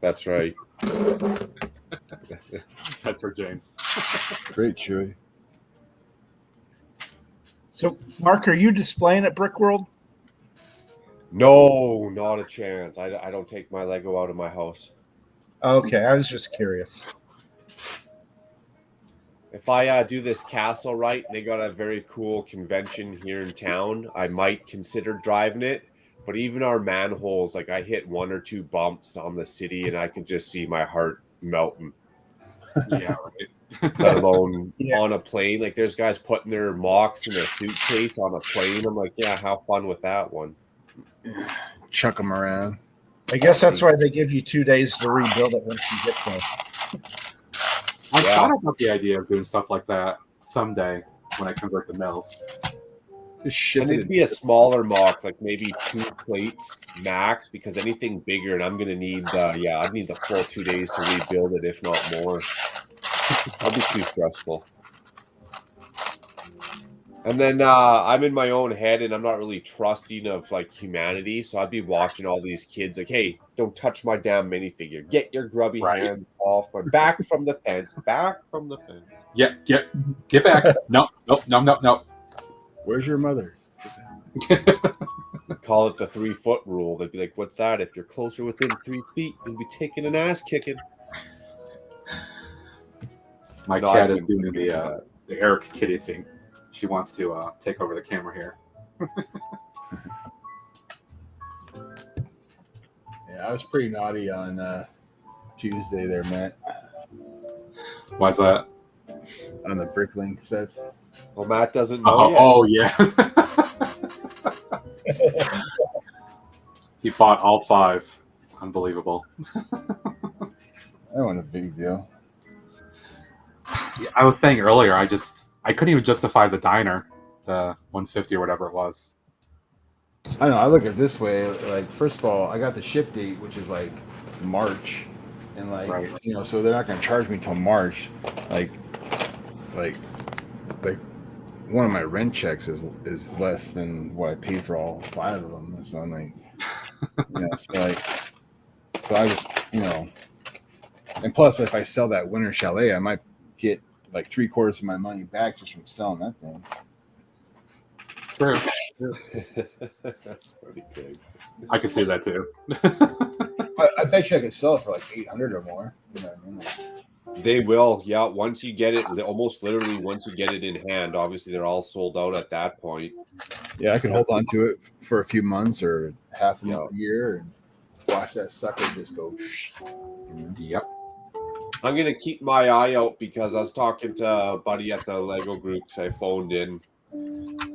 That's right. That's for James. Great, Chewy. So, Mark, are you displaying at Brickworld? No, not a chance. I don't take my Lego out of my house. Okay, I was just curious. If I do this castle right, they got a very cool convention here in town, I might consider driving it. But even our manholes, like I hit 1 or 2 bumps on the city and I can just see my heart melting. Yeah, right. Let alone on a plane. Like there's guys putting their mocks in a suitcase on a plane. I'm like, yeah, have fun with that one. Chuck them around. I guess that's why they give you 2 days to rebuild it once you get there. I thought about the idea of doing stuff like that someday when I convert the mills. Just ship and it. It'd be a smaller mock, like maybe 2 plates max, because anything bigger, and I'm gonna need I'd need the full 2 days to rebuild it, if not more. That'd be too stressful. And then I'm in my own head, and I'm not really trusting of like humanity. So I'd be watching all these kids like, "Hey, don't touch my damn minifigure! Get your grubby hands off my back from the fence! Back from the fence!" Yeah, get back! No. Where's your mother? Call it the 3-foot rule. They'd be like, "What's that? If you're closer within 3 feet, you'll be taking an ass kicking." My cat is doing the Eric Kitty thing. She wants to take over the camera here. Yeah, I was pretty naughty on Tuesday there, Matt. Why's that? On the Bricklink sets. Well, Matt doesn't know yet. Oh, yeah. He bought all 5. Unbelievable. That wasn't a big deal. Yeah, I was saying earlier, I couldn't even justify the diner, the 150 or whatever it was. I know. I look at it this way. Like, first of all, I got the ship date, which is like March, and like you know, so they're not going to charge me till March. Like one of my rent checks is less than what I paid for all 5 of them. So I'm like, you know, so I just, you know, and plus if I sell that Winter Chalet, I might get like 3/4 of my money back just from selling that thing. True. Pretty good. I could see that too. I bet you I could sell it for like 800 or more. You know what I mean? They will, yeah. Once you get it, almost literally once you get it in hand, obviously they're all sold out at that point. Yeah, I can hold on to it for a few months or half a year and watch that sucker just go. Yep. I'm gonna keep my eye out because I was talking to a buddy at the Lego group because I phoned in,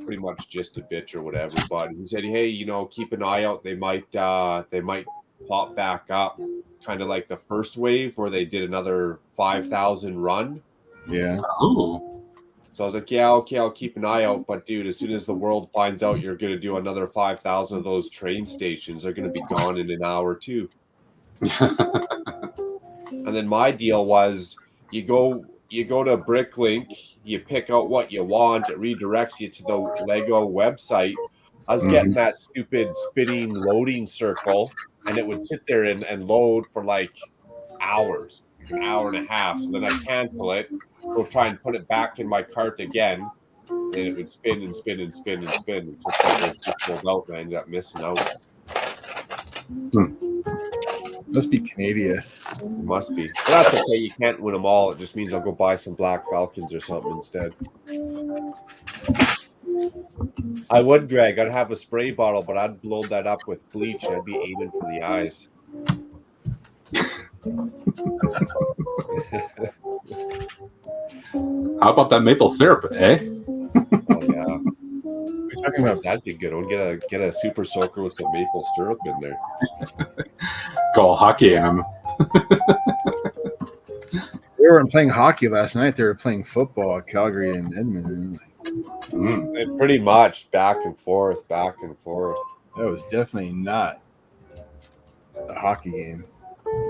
pretty much just a bitch or whatever. But he said, "Hey, you know, keep an eye out. They might pop back up, kind of like the first wave where they did another 5,000 run." Yeah. Ooh. So I was like, "Yeah, okay, I'll keep an eye out." But dude, as soon as the world finds out you're gonna do another 5,000 of those train stations, they're gonna be gone in an hour too. And then my deal was you go to Bricklink, you pick out what you want, it redirects you to the Lego website. I was getting that stupid spinning loading circle, and it would sit there and load for like hours, an hour and a half. So then I cancel it, go try and put it back in my cart again, and it would spin and spin and spin and spin. Just like it just pulled out, and I ended up missing out. Must be Canada. It must be. But that's okay. You can't win them all. It just means I'll go buy some Black Falcons or something instead. I would, Greg. I'd have a spray bottle, but I'd blow that up with bleach. I'd be aiming for the eyes. How about that maple syrup, eh? Oh yeah. We're talking about that'd be a good one. Get a super soaker with some maple syrup in there. Go all hockey in them. They weren't playing hockey last night. They were playing football at Calgary and Edmonton. And pretty much back and forth, back and forth. That was definitely not a hockey game.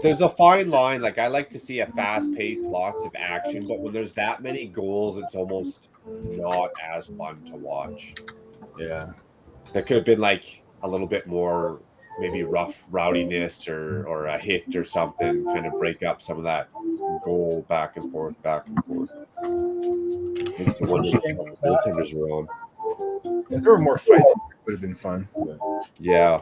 There's a fine line. Like, I like to see a fast-paced, lots of action, but when there's that many goals, it's almost not as fun to watch. Yeah. There could have been like a little bit more, maybe rough rowdiness or a hit or something, kind of break up some of that goal back and forth, back and forth. It's the one the goaltenders were on. If there were more fights, it would have been fun. But... Yeah.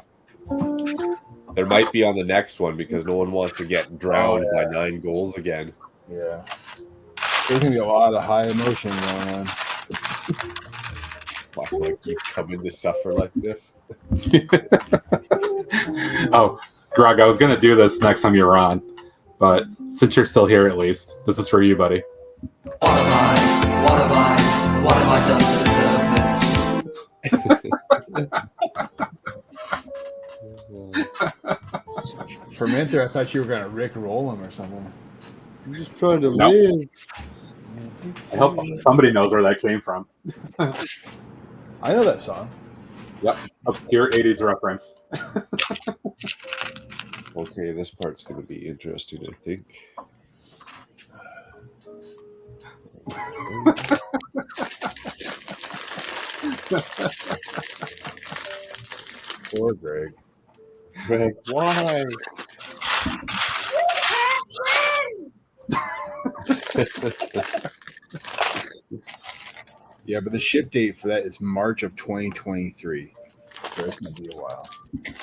There might be on the next one because no one wants to get drowned by 9 goals again. Yeah. There's going to be a lot of high emotion going on. Why do I keep coming to suffer like this? Oh, Greg, I was going to do this next time you were on, but since you're still here at least, this is for you, buddy. What have I done to deserve this? For a minute there, I thought you were going to Rick roll him or something. I'm just trying to live. I hope somebody knows where that came from. I know that song. Yep, obscure 80s reference. Okay, this part's going to be interesting, I think. Poor Greg. Greg, why? Yeah, but the ship date for that is March of 2023. So it's going to be a while.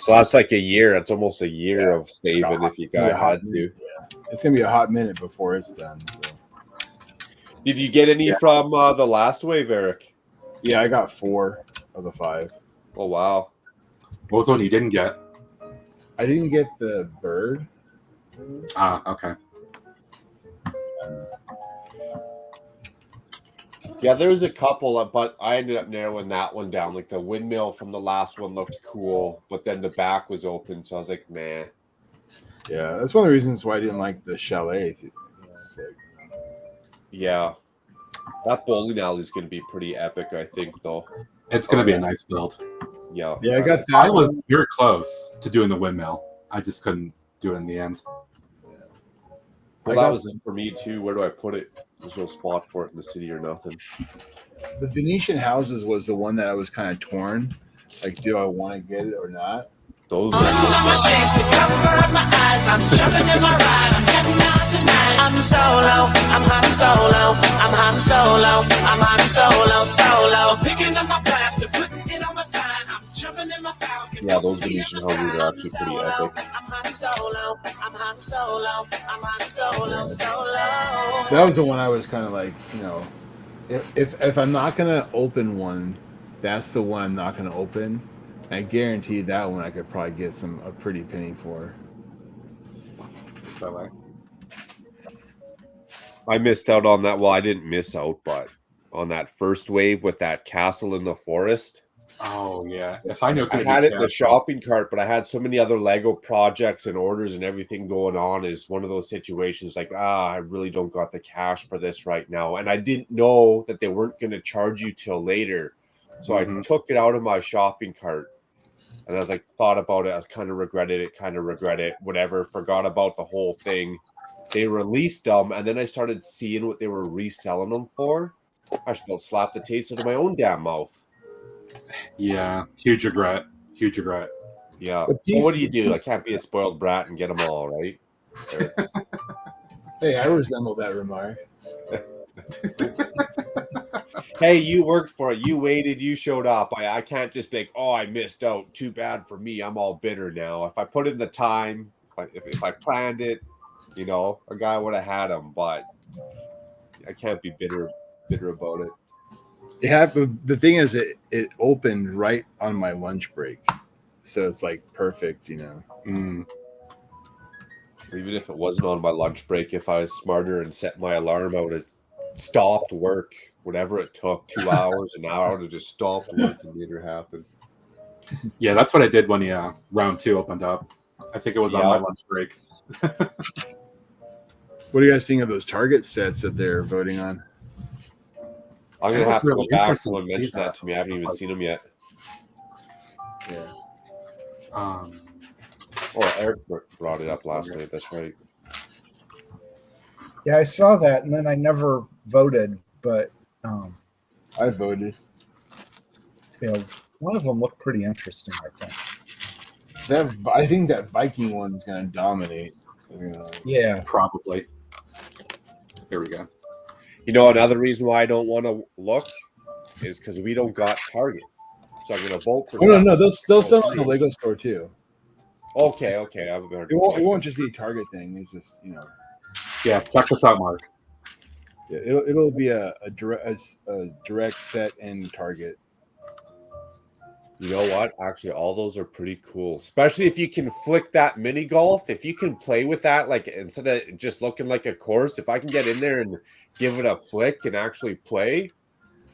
So that's like a year. That's almost a year of saving if you guys had to. Yeah. It's going to be a hot minute before it's done. So. Did you get any from the last wave, Eric? Yeah, I got 4 of the 5. Oh, wow. What was the one you didn't get? I didn't get the bird. Ah, okay. Yeah, there was a couple, but I ended up narrowing that one down. Like the windmill from the last one looked cool, but then the back was open, so I was like, man. Yeah, that's one of the reasons why I didn't like the chalet. Yeah. That bowling alley is going to be pretty epic, I think, though. It's going to be a nice build. Yeah. Yeah, I got that. I was very close to doing the windmill. I just couldn't do it in the end. Well, that was it for me, too. Where do I put it? There's no spot for it in the city or nothing. The Venetian houses was the one that I was kind of torn. Like, do I want to get it or not? Those I'm jumping in my ride. I'm heading out tonight. I'm solo. I'm Han Solo. I'm Han Solo. I'm Han Solo. Solo. Picking up my plaster, putting it on my sign. I'm jumping in my Falcon. Yeah, those Venetian houses are actually pretty epic. I'm Han Solo. I'm Han Solo. I'm Han Solo. Solo. That was the one I was kind of like, you know, if I'm not gonna open one, that's the one I'm not gonna open. I guarantee that one I could probably get a pretty penny for. I missed out on that. Well, I didn't miss out, but on that first wave with that castle in the forest. Oh, yeah. If I knew I had it in the shopping cart, but I had so many other Lego projects and orders and everything going on. Is one of those situations like, I really don't got the cash for this right now. And I didn't know that they weren't going to charge you till later. So I took it out of my shopping cart. And as I thought about it, I kind of regretted it, whatever, forgot about the whole thing. They released them, and then I started seeing what they were reselling them for. I just about slapped the taste out of my own damn mouth. Yeah, huge regret. Huge regret. Yeah. Well, what do you do? I can't be a spoiled brat and get them all, right? Hey, I resemble that remark. Hey, you worked for it. You waited. You showed up. I can't just be like, I missed out. Too bad for me. I'm all bitter now. If I put in the time, If I planned it, you know, a guy would have had him, but I can't be bitter about it. Yeah, but the thing is, it opened right on my lunch break, so it's like perfect, you know. Even if it wasn't on my lunch break, if I was smarter and set my alarm, I would have stopped work, whatever it took, 2 hours, an hour, to just stop work and made it happen. Yeah, that's what I did when round 2 opened up. I think it was on my lunch break. What do you guys think of those target sets that they're voting on? I'm gonna have to go back. Someone mentioned that to me. I haven't even seen them yet. Yeah. Eric brought it up last night. That's right. Yeah, I saw that, and then I never voted, but I voted. You know, one of them looked pretty interesting, I think. I think that Viking one's going to dominate. Yeah, probably. Here we go. You know, another reason why I don't want to look is because we don't got Target. So I'm going to vote for. No, they'll sell on the Lego store too. Okay. It won't just be a Target thing. It's just, you know. Yeah, check this out, Mark. Yeah, it'll be a direct set in Target. You know what? Actually, all those are pretty cool. Especially if you can flick that mini golf. If you can play with that, like instead of just looking like a course, if I can get in there and give it a flick and actually play,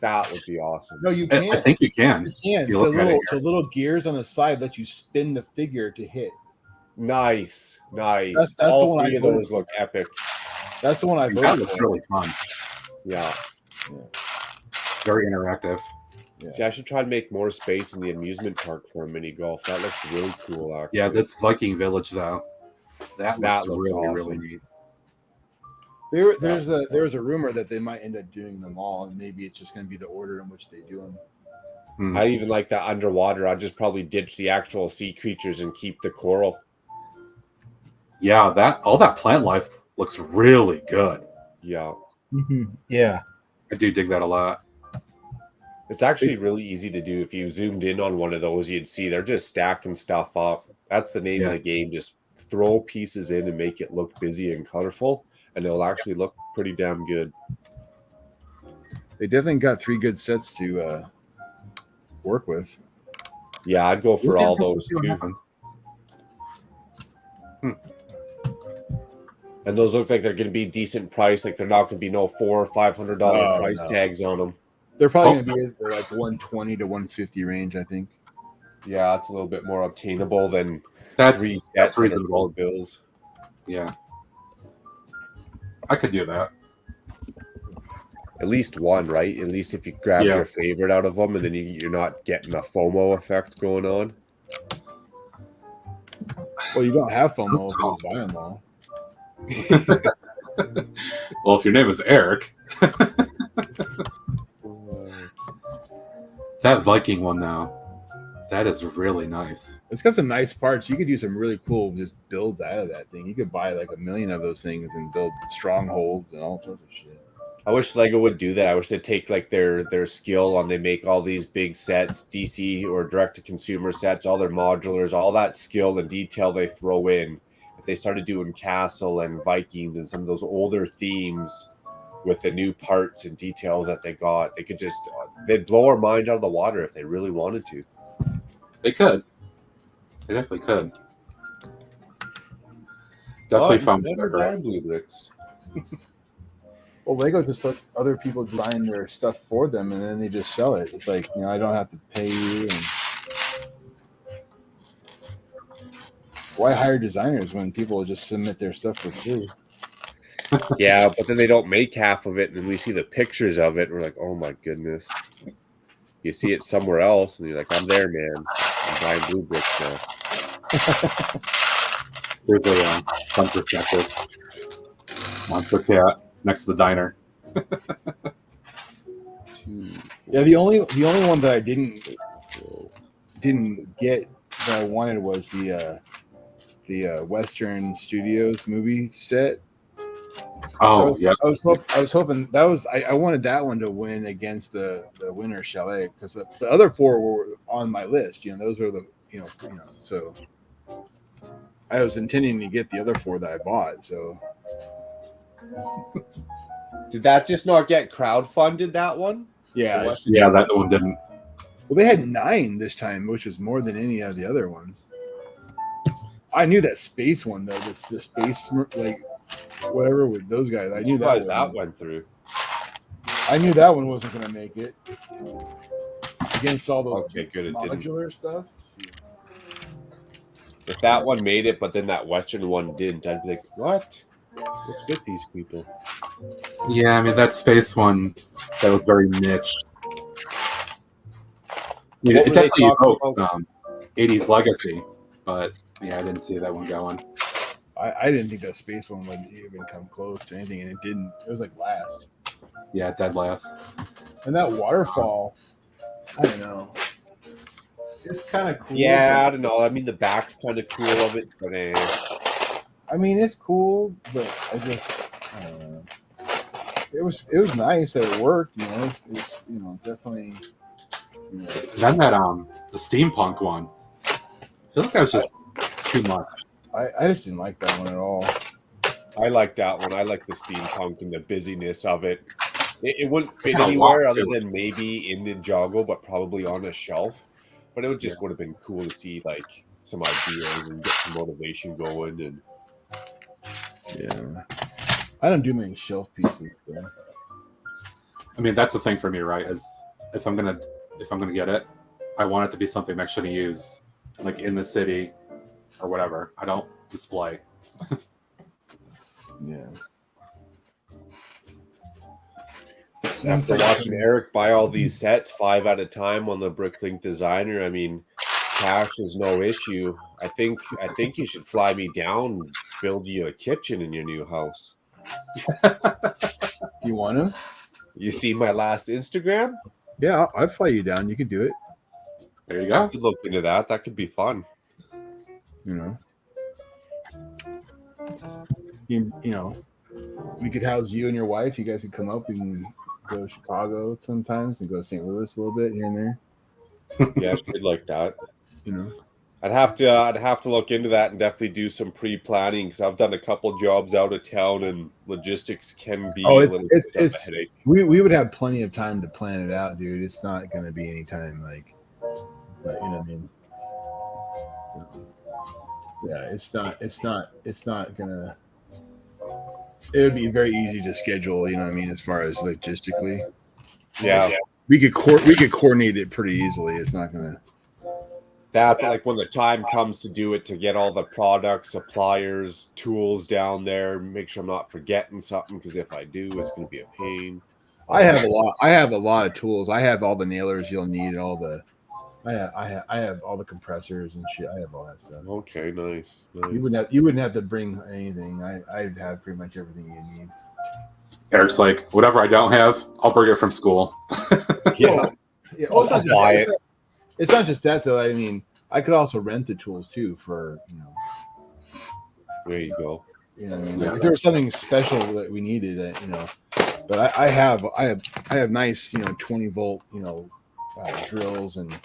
that would be awesome. No, you can. I think you can. You can. The little gears on the side let you spin the figure to hit. Nice. That's all the one three of those look epic. That's the one I voted That looks really fun. Yeah. Very interactive. Yeah. See, I should try to make more space in the amusement park for a mini golf. That looks really cool, actually. Yeah, that's Viking Village, though. That looks really, awesome. really neat. There was a rumor that they might end up doing them all, and maybe it's just going to be the order in which they do them. I even like that underwater. I'd just probably ditch the actual sea creatures and keep the coral. Yeah, all that plant life looks really good. Yeah. Yeah. I do dig that a lot. It's actually really easy to do. If you zoomed in on one of those, you'd see they're just stacking stuff up. That's the name of the game. Just throw pieces in and make it look busy and colorful, and it'll actually look pretty damn good. They definitely got 3 good sets to work with. Yeah, I'd go for all those too. And those look like they're going to be decent price. Like they're not going to be no $400 or $500 price tags on them. They're probably going to be like 120 to 150 range, I think. Yeah, it's a little bit more obtainable than that's 3 sets. That's reasonable. Bills. Yeah, I could do that. At least one, right? At least if you grab your favorite out of them, and then you're not getting a FOMO effect going on. Well, you don't have FOMO if you buy them all. Well, if your name is Eric. That Viking one, though, that is really nice. It's got some nice parts. You could do some really cool just builds out of that thing. You could buy like 1 million of those things and build strongholds and all sorts of shit. I wish Lego would do that. I wish they'd take like their skill and they make all these big sets, DC or direct-to-consumer sets, all their modulars, all that skill and detail they throw in. If they started doing Castle and Vikings and some of those older themes with the new parts and details that they got, they could just they'd blow our mind out of the water if they really wanted to. They could. They definitely could. Definitely found never buying Blue Bricks. Well, Lego just lets other people design their stuff for them, and then they just sell it. It's like, I don't have to pay you. And why hire designers when people just submit their stuff for free? Yeah, but then they don't make half of it, and we see the pictures of it, and we're like, oh my goodness. You see it somewhere else, and you're like, I'm there, man. I'm buying Blue Bricks now. Here's a fun perspective. Monster cat next to the diner. Yeah, the only one that I didn't get that I wanted was the Western Studios movie set. Oh, yeah. I was hoping that was I wanted that one to win against the winner Chalet, because the other 4 were on my list. Those are the so. I was intending to get the other 4 that I bought. So Did that just not get crowdfunded? That one? yeah, that one didn't. Well, they had 9 this time, which was more than any of the other ones. I knew that space one though. The space like whatever with those guys. I knew that went through. I knew that one wasn't going to make it against all those good. It didn't. modular stuff. If that one made it, but then that Western one didn't, I'd be like, what? What's with these people? Yeah, I mean that space one that was very niche. I mean, it definitely evoked 80s legacy, but yeah, I didn't see that one going. I didn't think that space one would even come close to anything, and it didn't. It was like last. Yeah, dead last. And that waterfall, I don't know. It's kind of cool. Yeah, I don't know. I mean, the back's kind of cool of it, but I mean, it's cool, but I don't know. It was nice that it worked. You know, it's definitely. You know. Then that the steampunk one. I feel like that was just too much. I just didn't like that one at all. I like that one. I like the steampunk and the busyness of it. It wouldn't fit anywhere other than maybe in Ninjago, but probably on a shelf. But it would have been cool to see like some ideas and get some motivation going. And yeah, I don't do many shelf pieces. So. I mean, that's the thing for me, right? Is if I'm gonna get it, I want it to be something I'm actually gonna use, like in the city or whatever. I don't display. Yeah. After watching Eric buy all these sets 5 at a time on the Bricklink Designer, I mean, cash is no issue. I think you should fly me down, build you a kitchen in your new house. You want to? You see my last Instagram? Yeah, I'll fly you down. You can do it. There you go. I could look into that. That could be fun. You know, we could house you and your wife. You guys could come up. We can go to Chicago sometimes and go to St. Louis a little bit here and there. Yeah, I'd like that. You know, I'd have to look into that and definitely do some pre-planning because I've done a couple jobs out of town and logistics can be a little bit of a headache. We would have plenty of time to plan it out, dude. It's not going to be any time like, but you know what I mean. So, yeah, it's not gonna. It would be very easy to schedule, you know what I mean, as far as logistically. Yeah. We could coordinate it pretty easily. It's not gonna. But like when the time comes to do it, to get all the products, suppliers, tools down there, make sure I'm not forgetting something because if I do, it's going to be a pain. I have a lot of tools. I have all the nailers you'll need. I have all the compressors and shit. I have all that stuff. Okay, nice. You wouldn't have to bring anything. I'd have pretty much everything you need. Eric's like, whatever I don't have, I'll bring it from school. Yeah. It's not just that though. I mean, I could also rent the tools too for, you know. There you go. You know what I mean? Like, if there was something special that we needed, you know. But I have nice, you know, 20-volt, you know, drills and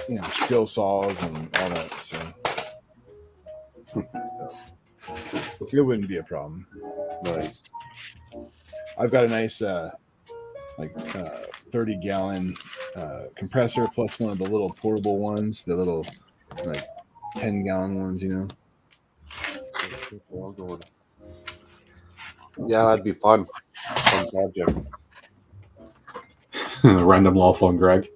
you know, skill saws and all that. So it wouldn't be a problem. Nice. I've got a nice 30-gallon compressor plus one of the little portable ones, the little like 10-gallon ones, you know. Yeah, that'd be fun. Fun project. Random lawful and Greg.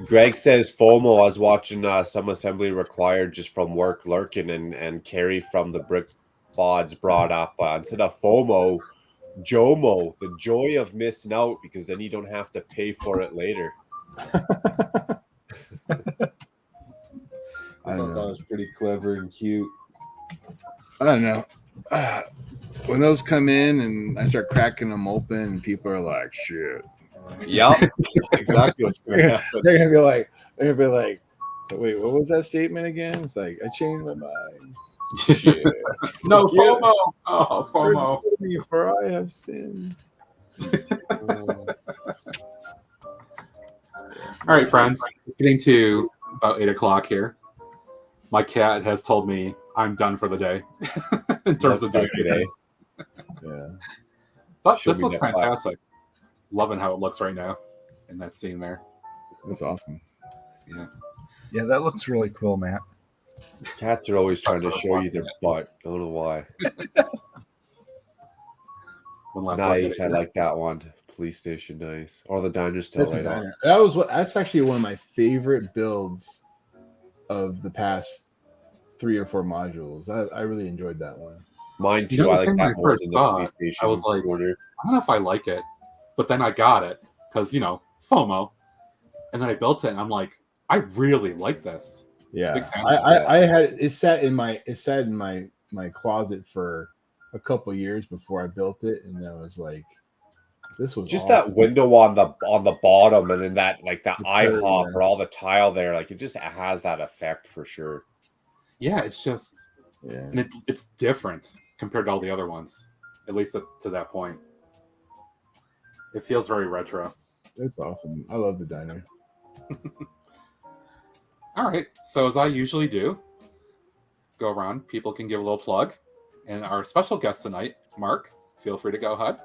Greg says FOMO. I was watching some assembly required just from work lurking, and Carrie from the Brick Bods brought up instead of FOMO, JOMO, the joy of missing out, because then you don't have to pay for it later. I thought that was pretty clever and cute. I don't know. When those come in and I start cracking them open, and people are like, "Shit." Yep, exactly what's going to happen. They're gonna be like, "Wait, what was that statement again?" It's like, I changed my mind. Shit. No FOMO. Oh, FOMO. For I have sinned. All right, friends. It's getting to about 8 o'clock here. My cat has told me I'm done for the day in terms of doing today. Yeah. But Show this me looks that fantastic. Loving how it looks right now in that scene there. That's awesome. Yeah. Yeah, that looks really cool, Matt. Cats are always trying to show you their butt. I don't know why. One last look at Nice. it I here. like that one. Police station, nice. Or the diner's still That's a right on. diner. That's actually one of my favorite builds of the past 3 or 4 modules. I really enjoyed that one. Mine You too. know, I the like thing when I that more first than the saw police it, station. I was like, corner. I don't know if I like it, but then I got it because, you know, FOMO. And then I built it and I'm like, I really like this. Big Yeah. fan of it. I had it sat in my closet for a couple years before I built it, and then I was like, this was Just awesome. that window on the bottom, and then that like that The IHOP curve, or all the tile there, like it just has that effect for sure. Yeah, it's just, Yeah. and it's different compared to all the other ones, at least to that point. It feels very retro. That's awesome. I love the diner. All right, so as I usually do, go around, people can give a little plug. And our special guest tonight, Mark, feel free to go ahead.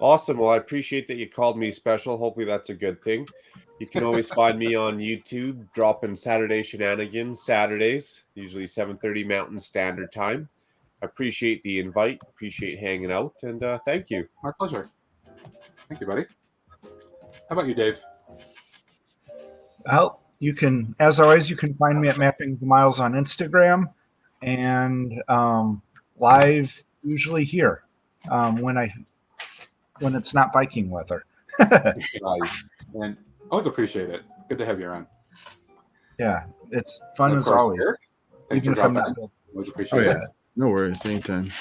Awesome. Well, I appreciate that you called me special. Hopefully that's a good thing. You can always find me on YouTube, dropping Saturday shenanigans, Saturdays, usually 7:30 Mountain Standard Time. I appreciate the invite, appreciate hanging out, and thank you. My pleasure. Thank you, buddy. How about you, Dave? Well, you can, as always, you can find me at Mapping the Miles on Instagram, and live usually here when it's not biking weather. Nice. And always appreciate it. Good to have you around. Yeah, it's fun And of as course, always. Eric, thanks Even for if I'm dropping not in. Always appreciate it. No worries. Anytime.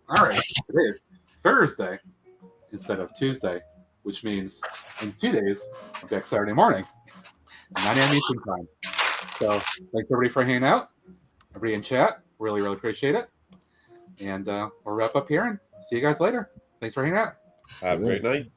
All right. Today is Thursday instead of Tuesday, which means in 2 days, I'll be back Saturday morning, 9 a.m. Eastern time. So thanks everybody for hanging out. Everybody in chat, really, really appreciate it. And we'll wrap up here and see you guys later. Thanks for hanging out. Have a great night.